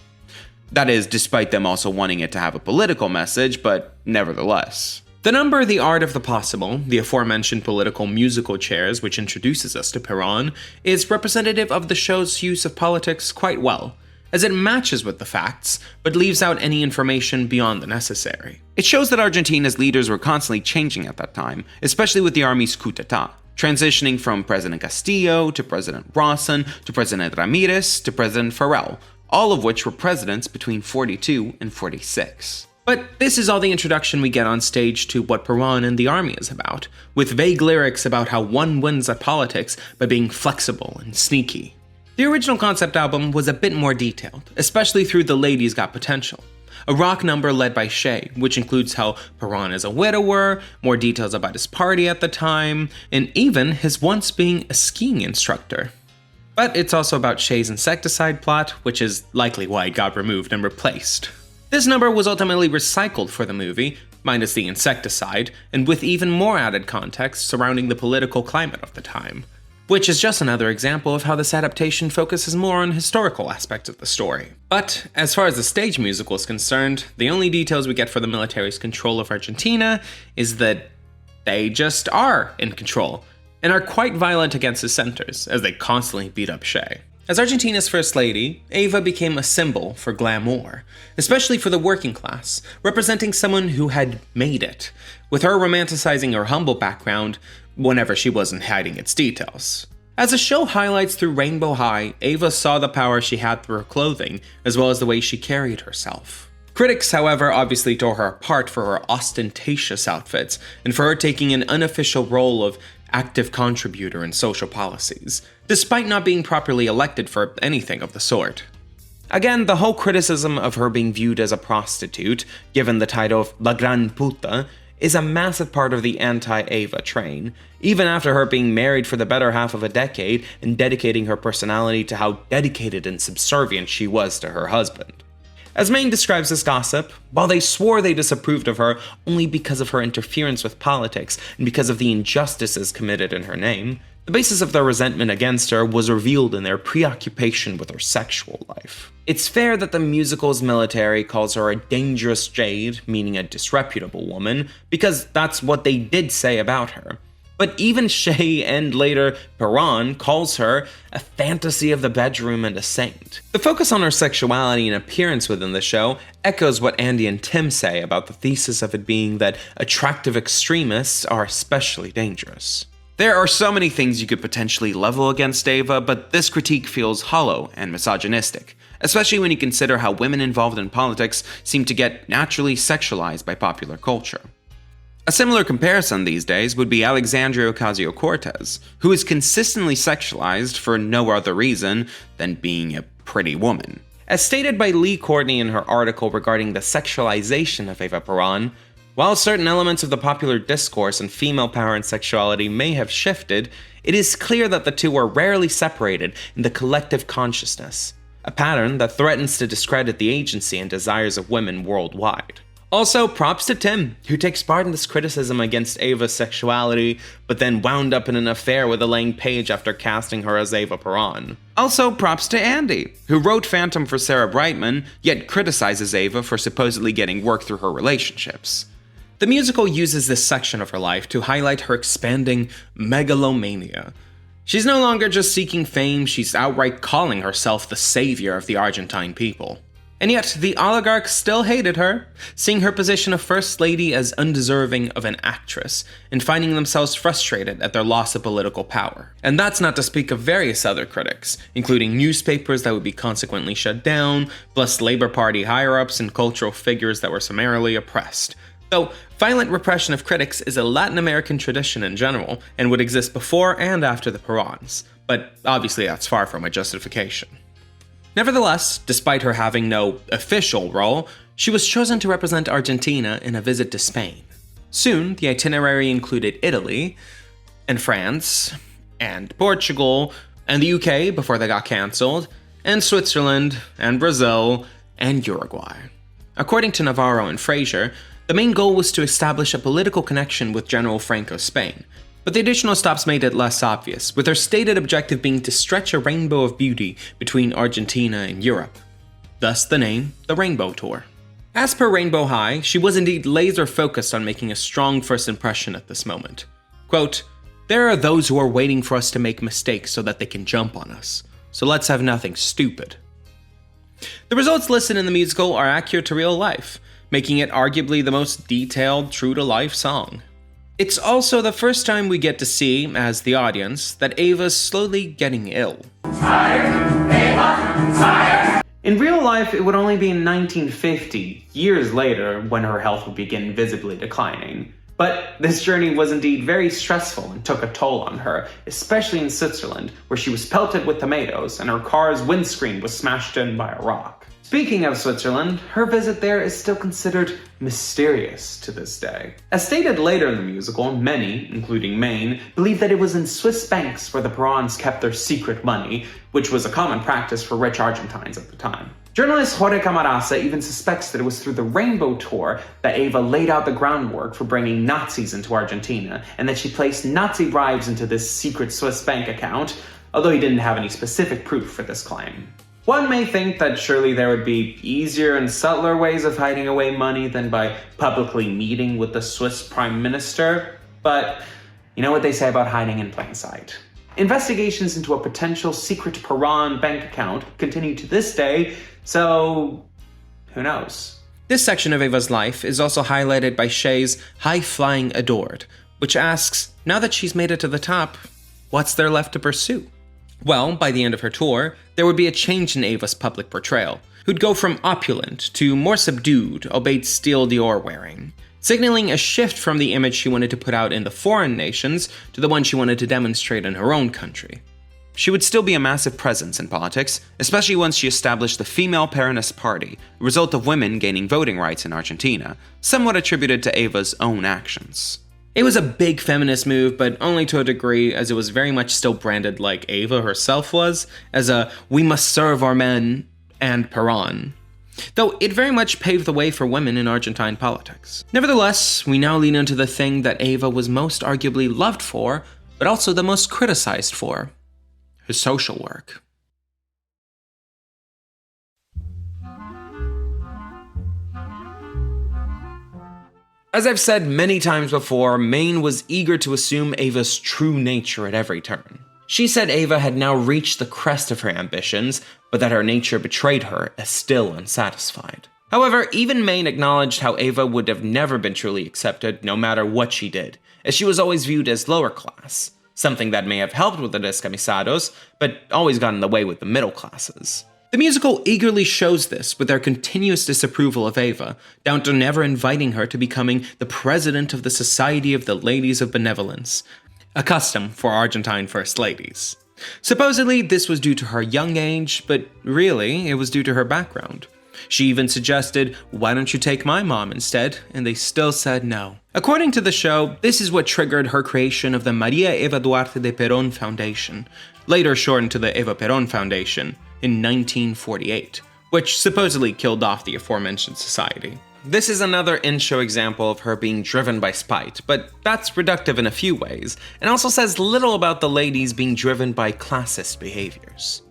That is, despite them also wanting it to have a political message, but nevertheless. The number The Art of the Possible, the aforementioned political musical chairs which introduces us to Perón, is representative of the show's use of politics quite well, as it matches with the facts, but leaves out any information beyond the necessary. It shows that Argentina's leaders were constantly changing at that time, especially with the army's coup d'etat, transitioning from President Castillo to President Rawson to President Ramirez to President Farrell, all of which were presidents between 42 and 46. But this is all the introduction we get on stage to what Perón and the army is about, with vague lyrics about how one wins at politics by being flexible and sneaky. The original concept album was a bit more detailed, especially through The Ladies Got Potential, a rock number led by Shay, which includes how Perón is a widower, more details about his party at the time, and even his once being a skiing instructor. But it's also about Shay's insecticide plot, which is likely why it got removed and replaced. This number was ultimately recycled for the movie, minus the insecticide, and with even more added context surrounding the political climate of the time. Which is just another example of how this adaptation focuses more on historical aspects of the story. But as far as the stage musical is concerned, the only details we get for the military's control of Argentina is that they just are in control, and are quite violent against dissenters, as they constantly beat up Shay. As Argentina's first lady, Eva became a symbol for glamour, especially for the working class, representing someone who had made it, with her romanticizing her humble background whenever she wasn't hiding its details. As the show highlights through Rainbow High, Eva saw the power she had through her clothing, as well as the way she carried herself. Critics, however, obviously tore her apart for her ostentatious outfits, and for her taking an unofficial role of active contributor in social policies, despite not being properly elected for anything of the sort. Again, the whole criticism of her being viewed as a prostitute, given the title of La Gran Puta, is a massive part of the anti-Eva train, even after her being married for the better half of a decade and dedicating her personality to how dedicated and subservient she was to her husband. As Maine describes this gossip, while they swore they disapproved of her only because of her interference with politics and because of the injustices committed in her name, the basis of their resentment against her was revealed in their preoccupation with her sexual life. It's fair that the musical's military calls her a dangerous jade, meaning a disreputable woman, because that's what they did say about her. But even Shay and later Perón calls her a fantasy of the bedroom and a saint. The focus on her sexuality and appearance within the show echoes what Andy and Tim say about the thesis of it being that attractive extremists are especially dangerous. There are so many things you could potentially level against Eva, but this critique feels hollow and misogynistic, especially when you consider how women involved in politics seem to get naturally sexualized by popular culture. A similar comparison these days would be Alexandria Ocasio-Cortez, who is consistently sexualized for no other reason than being a pretty woman. As stated by Lee Courtney in her article regarding the sexualization of Eva Perón, while certain elements of the popular discourse on female power and sexuality may have shifted, it is clear that the two are rarely separated in the collective consciousness, a pattern that threatens to discredit the agency and desires of women worldwide. Also, props to Tim, who takes part in this criticism against Eva's sexuality, but then wound up in an affair with Elaine Paige after casting her as Eva Perón. Also, props to Andy, who wrote Phantom for Sarah Brightman, yet criticizes Eva for supposedly getting work through her relationships. The musical uses this section of her life to highlight her expanding megalomania. She's no longer just seeking fame, she's outright calling herself the savior of the Argentine people. And yet, the oligarchs still hated her, seeing her position of First Lady as undeserving of an actress, and finding themselves frustrated at their loss of political power. And that's not to speak of various other critics, including newspapers that would be consequently shut down, plus Labour Party higher-ups and cultural figures that were summarily oppressed. Though, violent repression of critics is a Latin American tradition in general, and would exist before and after the Peróns, but obviously that's far from a justification. Nevertheless, despite her having no official role, she was chosen to represent Argentina in a visit to Spain. Soon, the itinerary included Italy, and France, and Portugal, and the UK before they got cancelled, and Switzerland, and Brazil, and Uruguay. According to Navarro and Fraser, the main goal was to establish a political connection with General Franco's Spain, but the additional stops made it less obvious, with her stated objective being to stretch a rainbow of beauty between Argentina and Europe. Thus the name, the Rainbow Tour. As per Rainbow High, she was indeed laser focused on making a strong first impression at this moment. Quote, "There are those who are waiting for us to make mistakes so that they can jump on us, so let's have nothing stupid." The results listed in the musical are accurate to real life, making it arguably the most detailed, true-to-life song. It's also the first time we get to see, as the audience, that Eva's slowly getting ill. In In real life, it would only be in 1950, years later, when her health would begin visibly declining. But this journey was indeed very stressful and took a toll on her, especially in Switzerland, where she was pelted with tomatoes and her car's windscreen was smashed in by a rock. Speaking of Switzerland, her visit there is still considered mysterious to this day. As stated later in the musical, many, including Maine, believe that it was in Swiss banks where the Perons kept their secret money, which was a common practice for rich Argentines at the time. Journalist Jorge Camarasa even suspects that it was through the Rainbow Tour that Eva laid out the groundwork for bringing Nazis into Argentina, and that she placed Nazi bribes into this secret Swiss bank account, although he didn't have any specific proof for this claim. One may think that surely there would be easier and subtler ways of hiding away money than by publicly meeting with the Swiss Prime Minister, but you know what they say about hiding in plain sight. Investigations into a potential secret Peron bank account continue to this day, so who knows? This section of Eva's life is also highlighted by Shay's High-Flying Adored, which asks, now that she's made it to the top, what's there left to pursue? Well, by the end of her tour, there would be a change in Eva's public portrayal, who'd go from opulent to more subdued, albeit still Dior wearing, signaling a shift from the image she wanted to put out in the foreign nations to the one she wanted to demonstrate in her own country. She would still be a massive presence in politics, especially once she established the Female Peronist Party, the result of women gaining voting rights in Argentina, somewhat attributed to Eva's own actions. It was a big feminist move, but only to a degree, as it was very much still branded like Eva herself was, as a "we must serve our men" and Perón. Though it very much paved the way for women in Argentine politics. Nevertheless, we now lean into the thing that Eva was most arguably loved for, but also the most criticized for: her social work. As I've said many times before, Maine was eager to assume Eva's true nature at every turn. She said Eva had now reached the crest of her ambitions, but that her nature betrayed her as still unsatisfied. However, even Maine acknowledged how Eva would have never been truly accepted no matter what she did, as she was always viewed as lower class, something that may have helped with the descamisados, but always got in the way with the middle classes. The musical eagerly shows this with their continuous disapproval of Eva, down to never inviting her to becoming the president of the Society of the Ladies of Benevolence, a custom for Argentine first ladies. Supposedly, this was due to her young age, but really, it was due to her background. She even suggested, "Why don't you take my mom instead?" and they still said no. According to the show, this is what triggered her creation of the Maria Eva Duarte de Perón Foundation, later shortened to the Eva Perón Foundation, in 1948, which supposedly killed off the aforementioned society. This is another in-show example of her being driven by spite, but that's reductive in a few ways, and also says little about the ladies being driven by classist behaviors.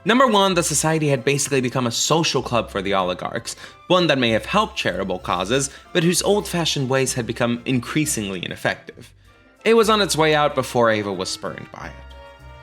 Number one, the society had basically become a social club for the oligarchs, one that may have helped charitable causes, but whose old-fashioned ways had become increasingly ineffective. It was on its way out before Eva was spurned by it.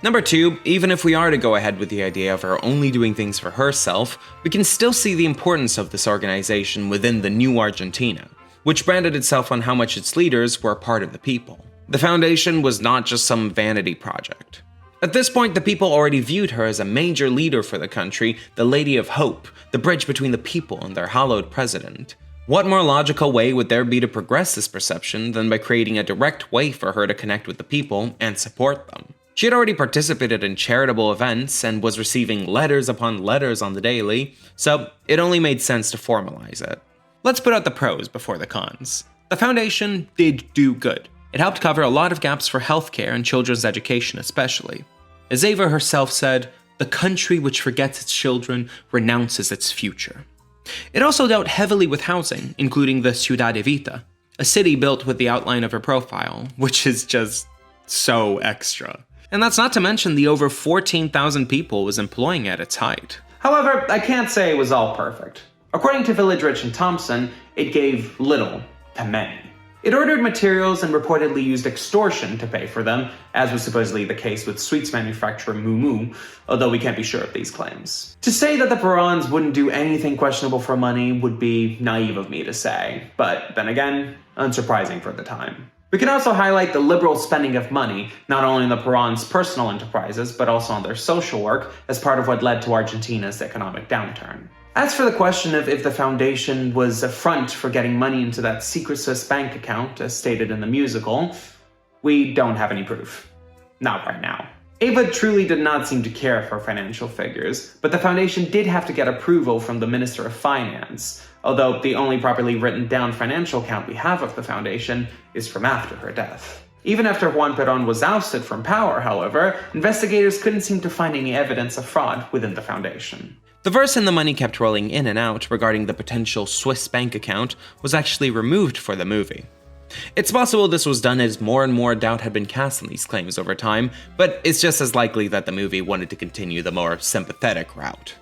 Number two, even if we are to go ahead with the idea of her only doing things for herself, we can still see the importance of this organization within the new Argentina, which branded itself on how much its leaders were a part of the people. The foundation was not just some vanity project. At this point, the people already viewed her as a major leader for the country, the Lady of Hope, the bridge between the people and their hallowed president. What more logical way would there be to progress this perception than by creating a direct way for her to connect with the people and support them? She had already participated in charitable events and was receiving letters upon letters on the daily, so it only made sense to formalize it. Let's put out the pros before the cons. The foundation did do good. It helped cover a lot of gaps for healthcare and children's education especially. As Eva herself said, "The country which forgets its children renounces its future." It also dealt heavily with housing, including the Ciudad Evita, a city built with the outline of her profile, which is just so extra. And that's not to mention the over 14,000 people it was employing at its height. However, I can't say it was all perfect. According to Village Rich and Thompson, it gave little to many. It ordered materials and reportedly used extortion to pay for them, as was supposedly the case with sweets manufacturer Moo Moo, although we can't be sure of these claims. To say that the Perons wouldn't do anything questionable for money would be naive of me to say, but then again, unsurprising for the time. We can also highlight the liberal spending of money, not only in the Perons' personal enterprises, but also on their social work, as part of what led to Argentina's economic downturn. As for the question of if the foundation was a front for getting money into that secret Swiss bank account, as stated in the musical, we don't have any proof. Not right now. Eva truly did not seem to care for financial figures, but the foundation did have to get approval from the Minister of Finance, although the only properly written down financial account we have of the foundation is from after her death. Even after Juan Perón was ousted from power, however, investigators couldn't seem to find any evidence of fraud within the foundation. The verse in The Money Kept Rolling In and Out regarding the potential Swiss bank account was actually removed for the movie. It's possible this was done as more and more doubt had been cast on these claims over time, but it's just as likely that the movie wanted to continue the more sympathetic route.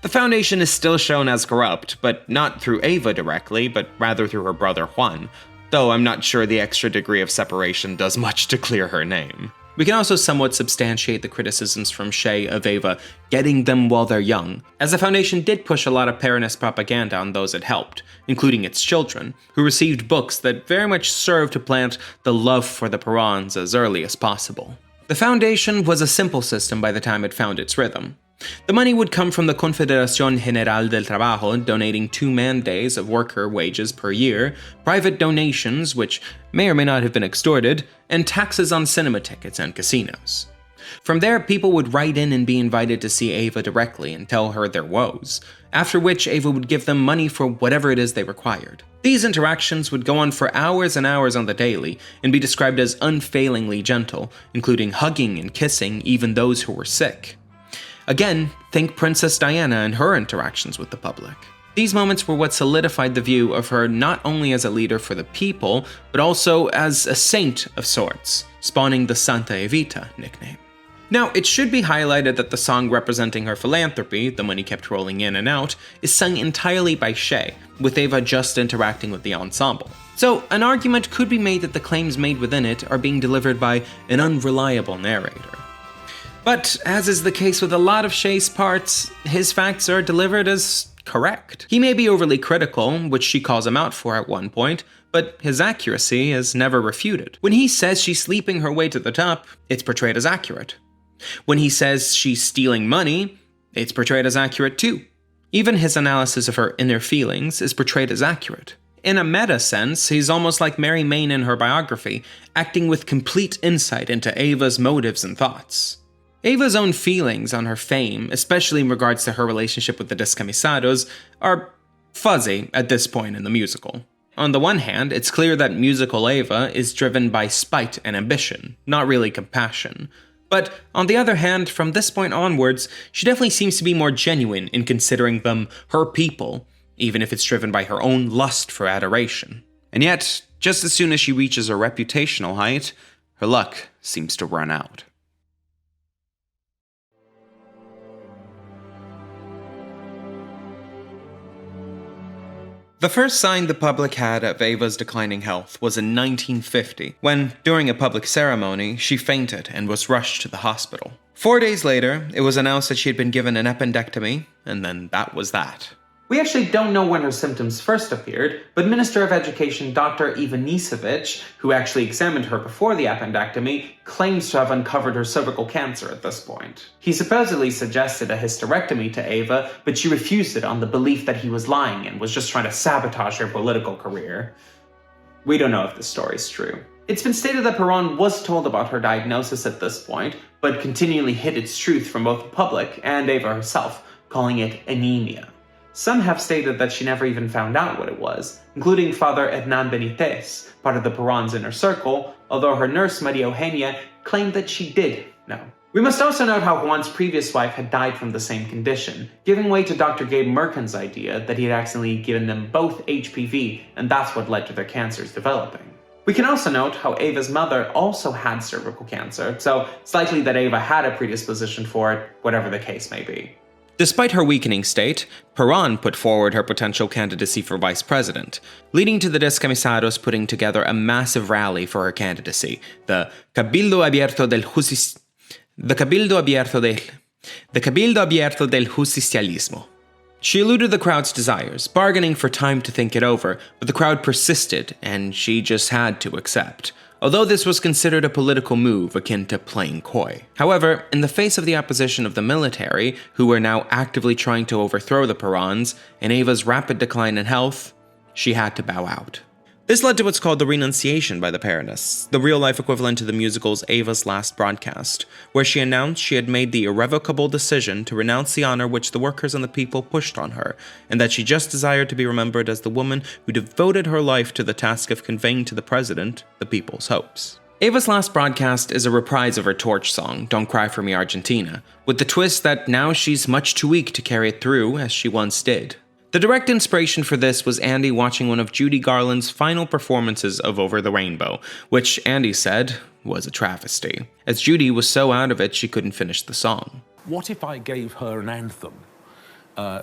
The foundation is still shown as corrupt, but not through Eva directly, but rather through her brother Juan, though I'm not sure the extra degree of separation does much to clear her name. We can also somewhat substantiate the criticisms from Shea of Eva getting them while they're young, as the foundation did push a lot of Peronist propaganda on those it helped, including its children, who received books that very much served to plant the love for the Perons as early as possible. The foundation was a simple system by the time it found its rhythm. The money would come from the Confederación General del Trabajo, donating 2 man-days of worker wages per year, private donations, which may or may not have been extorted, and taxes on cinema tickets and casinos. From there, people would write in and be invited to see Eva directly and tell her their woes, after which Eva would give them money for whatever it is they required. These interactions would go on for hours and hours on the daily, and be described as unfailingly gentle, including hugging and kissing even those who were sick. Again, think Princess Diana and her interactions with the public. These moments were what solidified the view of her not only as a leader for the people, but also as a saint of sorts, spawning the Santa Evita nickname. Now, it should be highlighted that the song representing her philanthropy, The Money Kept Rolling In and Out, is sung entirely by Shea, with Eva just interacting with the ensemble. So, an argument could be made that the claims made within it are being delivered by an unreliable narrator. But, as is the case with a lot of Shea's parts, his facts are delivered as correct. He may be overly critical, which she calls him out for at one point, but his accuracy is never refuted. When he says she's sleeping her way to the top, it's portrayed as accurate. When he says she's stealing money, it's portrayed as accurate too. Even his analysis of her inner feelings is portrayed as accurate. In a meta sense, he's almost like Mary Main in her biography, acting with complete insight into Eva's motives and thoughts. Eva's own feelings on her fame, especially in regards to her relationship with the Descamisados, are fuzzy at this point in the musical. On the one hand, it's clear that musical Eva is driven by spite and ambition, not really compassion. But on the other hand, from this point onwards, she definitely seems to be more genuine in considering them her people, even if it's driven by her own lust for adoration. And yet, just as soon as she reaches a reputational height, her luck seems to run out. The first sign the public had of Eva's declining health was in 1950, when, during a public ceremony, she fainted and was rushed to the hospital. 4 days later, it was announced that she had been given an appendectomy, and then that was that. We actually don't know when her symptoms first appeared, but Minister of Education Dr. Ivanisevic, who actually examined her before the appendectomy, claims to have uncovered her cervical cancer at this point. He supposedly suggested a hysterectomy to Eva, but she refused it on the belief that he was lying and was just trying to sabotage her political career. We don't know if this story is true. It's been stated that Perón was told about her diagnosis at this point, but continually hid its truth from both the public and Eva herself, calling it anemia. Some have stated that she never even found out what it was, including Father Hernan Benitez, part of the Perón's inner circle, although her nurse Maria Eugenia claimed that she did know. We must also note how Juan's previous wife had died from the same condition, giving way to Dr. Gabe Merkin's idea that he had accidentally given them both HPV, and that's what led to their cancers developing. We can also note how Eva's mother also had cervical cancer, so it's likely that Eva had a predisposition for it, whatever the case may be. Despite her weakening state, Perón put forward her potential candidacy for vice president, leading to the Descamisados putting together a massive rally for her candidacy, the Cabildo Abierto del Justicialismo. She eluded the crowd's desires, bargaining for time to think it over, but the crowd persisted, and she just had to accept. although this was considered a political move akin to playing coy. However, in the face of the opposition of the military, who were now actively trying to overthrow the Perons, and Eva's rapid decline in health, she had to bow out. This led to what's called the renunciation by the Peronists, the real-life equivalent to the musical's Eva's Last Broadcast, where she announced she had made the irrevocable decision to renounce the honor which the workers and the people pushed on her, and that she just desired to be remembered as the woman who devoted her life to the task of conveying to the president the people's hopes. Eva's Last Broadcast is a reprise of her torch song, Don't Cry For Me Argentina, with the twist that now she's much too weak to carry it through as she once did. The direct inspiration for this was Andy watching one of Judy Garland's final performances of Over the Rainbow, which Andy said was a travesty, as Judy was so out of it she couldn't finish the song. What if I gave her an anthem,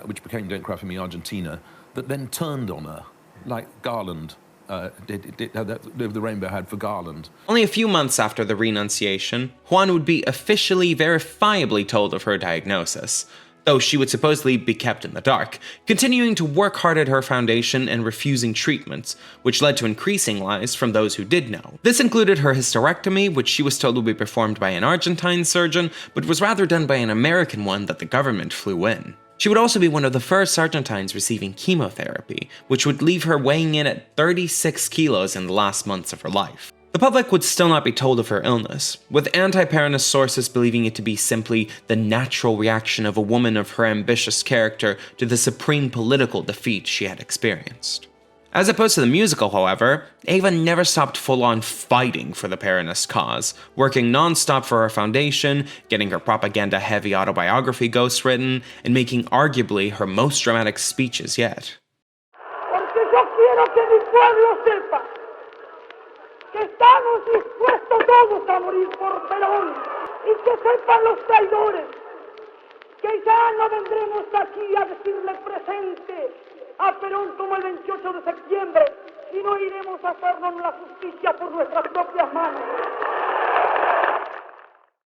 which became Don't Cry For Me Argentina, that then turned on her, like Garland the Rainbow had for Garland? Only a few months after the renunciation, Juan would be officially, verifiably told of her diagnosis, though she would supposedly be kept in the dark, continuing to work hard at her foundation and refusing treatments, which led to increasing lies from those who did know. This included her hysterectomy, which she was told would be performed by an Argentine surgeon, but was rather done by an American one that the government flew in. She would also be one of the first Argentines receiving chemotherapy, which would leave her weighing in at 36 kilos in the last months of her life. The public would still not be told of her illness, with anti-Peronist sources believing it to be simply the natural reaction of a woman of her ambitious character to the supreme political defeat she had experienced. As opposed to the musical, however, Eva never stopped full-on fighting for the Peronist cause, working non-stop for her foundation, getting her propaganda-heavy autobiography ghostwritten, and making arguably her most dramatic speeches yet. Que estamos dispuestos todos a morir por Perón y que sepan los traidores que ya no vendremos aquí a decirle presente a Perón como el 28 de septiembre, sino iremos a hacernos la justicia por nuestras propias manos.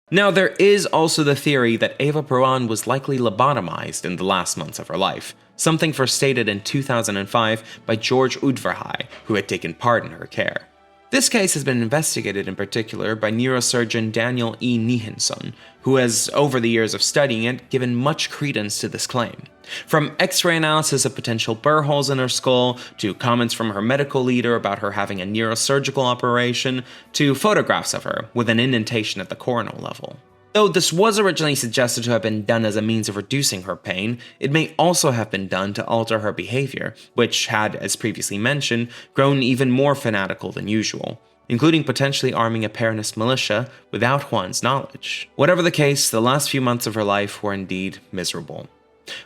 Now, there is also the theory that Eva Perón was likely lobotomized in the last months of her life, something first stated in 2005 by George Udvarhai, who had taken part in her care. This case has been investigated in particular by neurosurgeon Daniel E. Nihinson, who has, over the years of studying it, given much credence to this claim. From X-ray analysis of potential burr holes in her skull, to comments from her medical leader about her having a neurosurgical operation, to photographs of her with an indentation at the coronal level. Though this was originally suggested to have been done as a means of reducing her pain, it may also have been done to alter her behavior, which had, as previously mentioned, grown even more fanatical than usual, including potentially arming a Peronist militia without Juan's knowledge. Whatever the case, the last few months of her life were indeed miserable.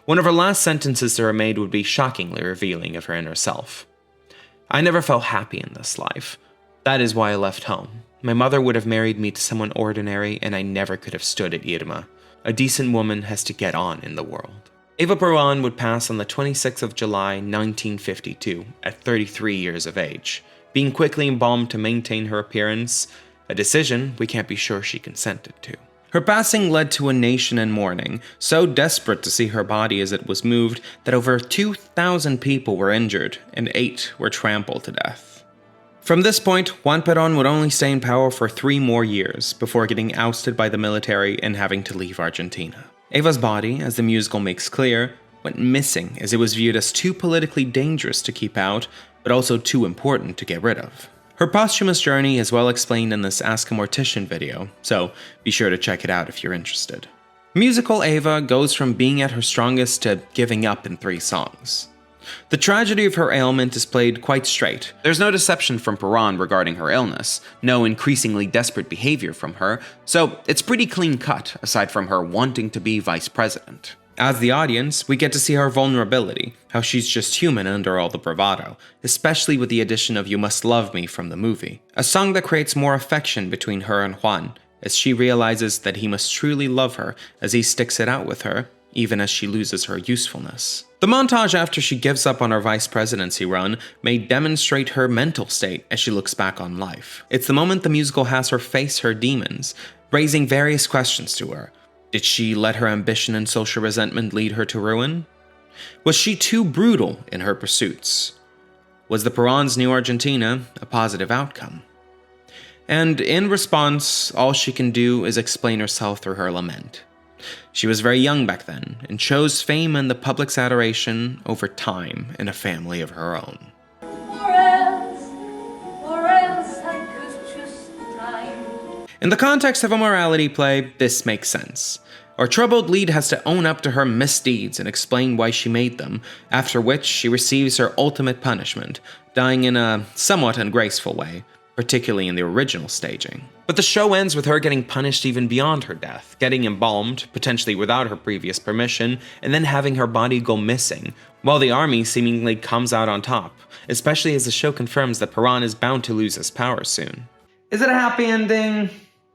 One of her last sentences to her maid would be shockingly revealing of her inner self. "I never felt happy in this life. That is why I left home. My mother would have married me to someone ordinary, and I never could have stood at Irma. A decent woman has to get on in the world." Eva Perón would pass on the 26th of July, 1952, at 33 years of age, being quickly embalmed to maintain her appearance, a decision we can't be sure she consented to. Her passing led to a nation in mourning, so desperate to see her body as it was moved that over 2,000 people were injured, and 8 were trampled to death. From this point, Juan Perón would only stay in power for 3 more years, before getting ousted by the military and having to leave Argentina. Eva's body, as the musical makes clear, went missing as it was viewed as too politically dangerous to keep out, but also too important to get rid of. Her posthumous journey is well explained in this Ask a Mortician video, so be sure to check it out if you're interested. Musical Eva goes from being at her strongest to giving up in 3 songs. The tragedy of her ailment is played quite straight. There's no deception from Perón regarding her illness, no increasingly desperate behavior from her, so it's pretty clean cut, aside from her wanting to be vice president. As the audience, we get to see her vulnerability, how she's just human under all the bravado, especially with the addition of You Must Love Me from the movie, a song that creates more affection between her and Juan, as she realizes that he must truly love her as he sticks it out with her, even as she loses her usefulness. The montage after she gives up on her vice presidency run may demonstrate her mental state as she looks back on life. It's the moment the musical has her face her demons, raising various questions to her. Did she let her ambition and social resentment lead her to ruin? Was she too brutal in her pursuits? Was the Perón's New Argentina a positive outcome? And in response, all she can do is explain herself through her lament. She was very young back then, and chose fame and the public's adoration over time in a family of her own. Or else I could choose time. In the context of a morality play, this makes sense. Our troubled lead has to own up to her misdeeds and explain why she made them, after which she receives her ultimate punishment, dying in a somewhat ungraceful way, particularly in the original staging. But the show ends with her getting punished even beyond her death, getting embalmed, potentially without her previous permission, and then having her body go missing, while the army seemingly comes out on top, especially as the show confirms that Perón is bound to lose his power soon. Is it a happy ending?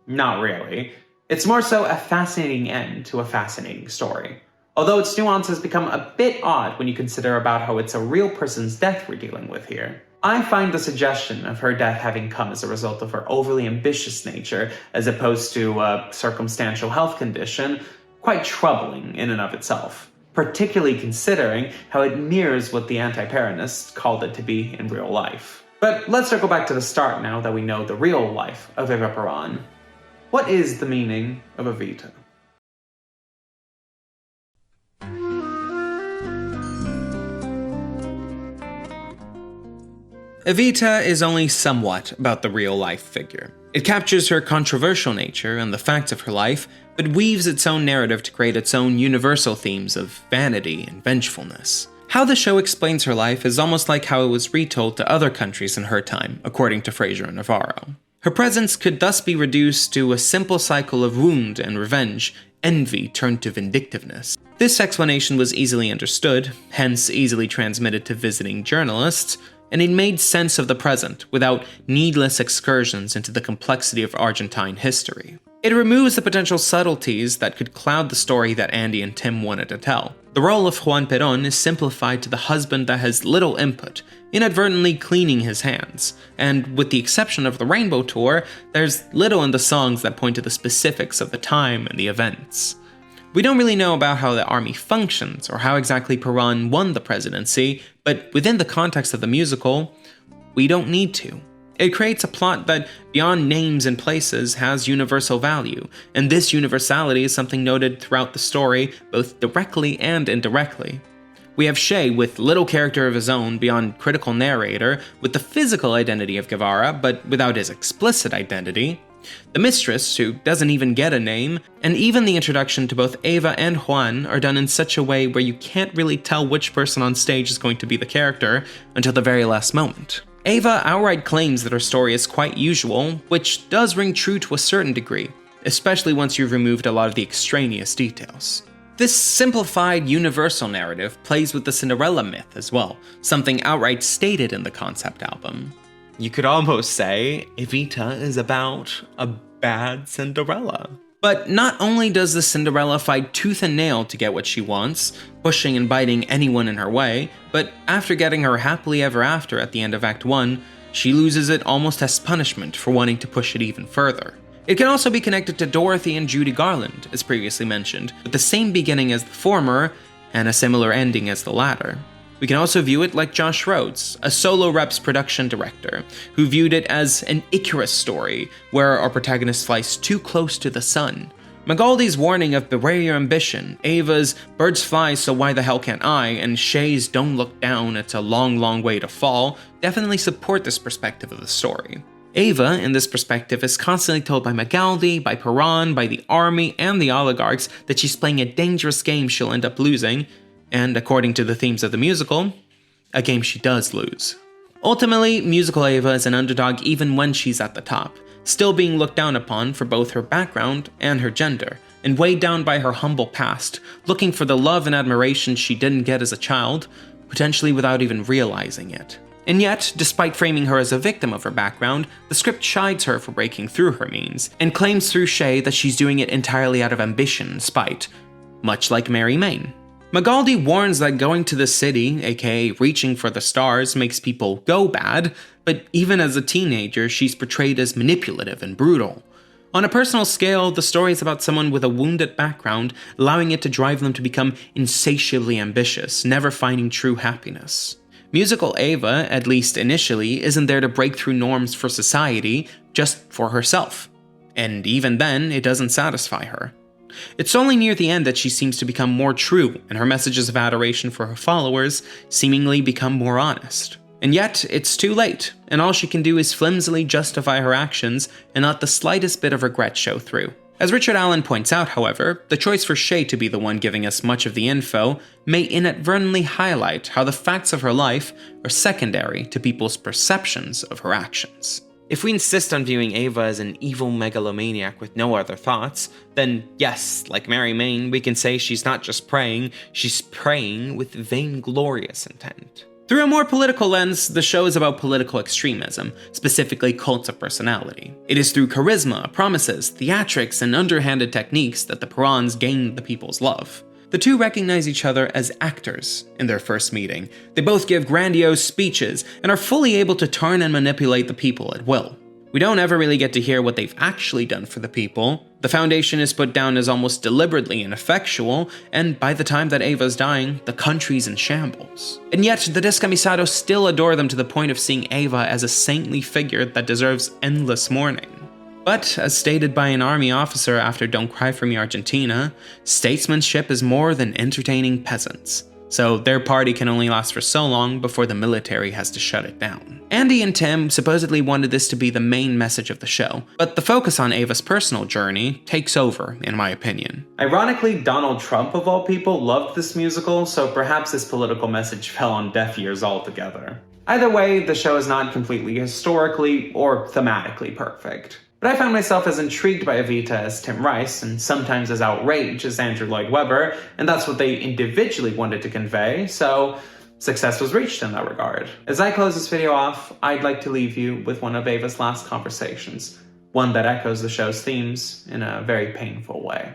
Not really. It's more so a fascinating end to a fascinating story. Although its nuances become a bit odd when you consider about how it's a real person's death we're dealing with here. I find the suggestion of her death having come as a result of her overly ambitious nature, as opposed to a circumstantial health condition, quite troubling in and of itself, particularly considering how it mirrors what the anti-Peronists called it to be in real life. But let's circle back to the start now that we know the real life of Eva Perón. What is the meaning of Evita? Evita is only somewhat about the real-life figure. It captures her controversial nature and the facts of her life, but weaves its own narrative to create its own universal themes of vanity and vengefulness. How the show explains her life is almost like how it was retold to other countries in her time, according to Fraser and Navarro. Her presence could thus be reduced to a simple cycle of wound and revenge, envy turned to vindictiveness. This explanation was easily understood, hence easily transmitted to visiting journalists, and it made sense of the present without needless excursions into the complexity of Argentine history. It removes the potential subtleties that could cloud the story that Andy and Tim wanted to tell. The role of Juan Perón is simplified to the husband that has little input, inadvertently cleaning his hands, and with the exception of the Rainbow Tour, there's little in the songs that point to the specifics of the time and the events. We don't really know about how the army functions or how exactly Perón won the presidency, but within the context of the musical, we don't need to. It creates a plot that, beyond names and places, has universal value, and this universality is something noted throughout the story, both directly and indirectly. We have Shay with little character of his own beyond critical narrator, with the physical identity of Guevara, but without his explicit identity. The mistress, who doesn't even get a name, and even the introduction to both Eva and Juan are done in such a way where you can't really tell which person on stage is going to be the character until the very last moment. Eva outright claims that her story is quite usual, which does ring true to a certain degree, especially once you've removed a lot of the extraneous details. This simplified universal narrative plays with the Cinderella myth as well, something outright stated in the concept album. You could almost say Evita is about a bad Cinderella. But not only does the Cinderella fight tooth and nail to get what she wants, pushing and biting anyone in her way, but after getting her happily ever after at the end of Act 1, she loses it almost as punishment for wanting to push it even further. It can also be connected to Dorothy and Judy Garland, as previously mentioned, with the same beginning as the former, and a similar ending as the latter. We can also view it like Josh Rhodes, a Solo Reps production director, who viewed it as an Icarus story, where our protagonist flies too close to the sun. Magaldi's warning of beware your ambition, Ava's birds fly so why the hell can't I, and Shay's don't look down, it's a long, long way to fall, definitely support this perspective of the story. Eva, in this perspective, is constantly told by Magaldi, by Perón, by the army, and the oligarchs that she's playing a dangerous game she'll end up losing, and according to the themes of the musical, a game she does lose. Ultimately, musical Eva is an underdog even when she's at the top, still being looked down upon for both her background and her gender, and weighed down by her humble past, looking for the love and admiration she didn't get as a child, potentially without even realizing it. And yet, despite framing her as a victim of her background, the script chides her for breaking through her means, and claims through Shay that she's doing it entirely out of ambition and spite, much like Mary Main. Magaldi warns that going to the city, aka reaching for the stars, makes people go bad, but even as a teenager, she's portrayed as manipulative and brutal. On a personal scale, the story is about someone with a wounded background, allowing it to drive them to become insatiably ambitious, never finding true happiness. Musical Eva, at least initially, isn't there to break through norms for society, just for herself. And even then, it doesn't satisfy her. It's only near the end that she seems to become more true, and her messages of adoration for her followers seemingly become more honest. And yet, it's too late, and all she can do is flimsily justify her actions and not the slightest bit of regret show through. As Richard Allen points out, however, the choice for Shay to be the one giving us much of the info may inadvertently highlight how the facts of her life are secondary to people's perceptions of her actions. If we insist on viewing Eva as an evil megalomaniac with no other thoughts, then yes, like Mary Main, we can say she's not just praying, she's praying with vainglorious intent. Through a more political lens, the show is about political extremism, specifically cults of personality. It is through charisma, promises, theatrics, and underhanded techniques that the Perons gain the people's love. The two recognize each other as actors in their first meeting. They both give grandiose speeches and are fully able to turn and manipulate the people at will. We don't ever really get to hear what they've actually done for the people. The foundation is put down as almost deliberately ineffectual, and by the time that Eva's dying, the country's in shambles. And yet, the Descamisados still adore them to the point of seeing Eva as a saintly figure that deserves endless mourning. But, as stated by an army officer after Don't Cry For Me Argentina, statesmanship is more than entertaining peasants. So their party can only last for so long before the military has to shut it down. Andy and Tim supposedly wanted this to be the main message of the show, but the focus on Eva's personal journey takes over, in my opinion. Ironically, Donald Trump, of all people, loved this musical, so perhaps this political message fell on deaf ears altogether. Either way, the show is not completely historically or thematically perfect. But I found myself as intrigued by Evita as Tim Rice, and sometimes as outraged as Andrew Lloyd Webber, and that's what they individually wanted to convey, so success was reached in that regard. As I close this video off, I'd like to leave you with one of Eva's last conversations, one that echoes the show's themes in a very painful way.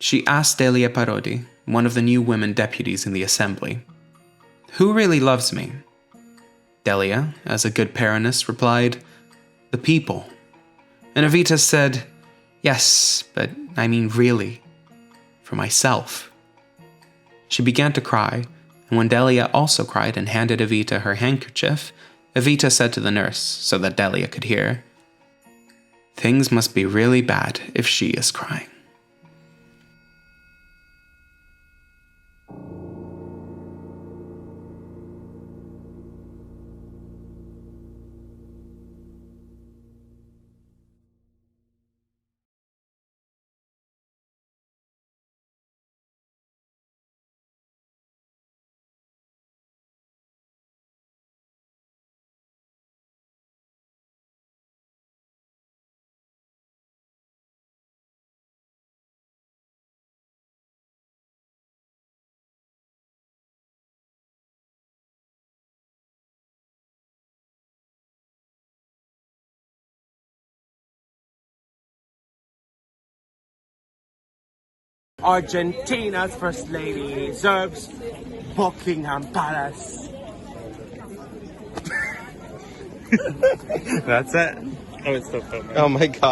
She asked Delia Parodi, one of the new women deputies in the assembly, "Who really loves me?" Delia, as a good Peronist, replied, "The people." And Evita said, "Yes, but I mean really, for myself." She began to cry, and when Delia also cried and handed Evita her handkerchief, Evita said to the nurse, so that Delia could hear, "Things must be really bad if she is crying." Argentina's First Lady deserves Buckingham Palace. That's it? Oh, it's still filming. Oh my god.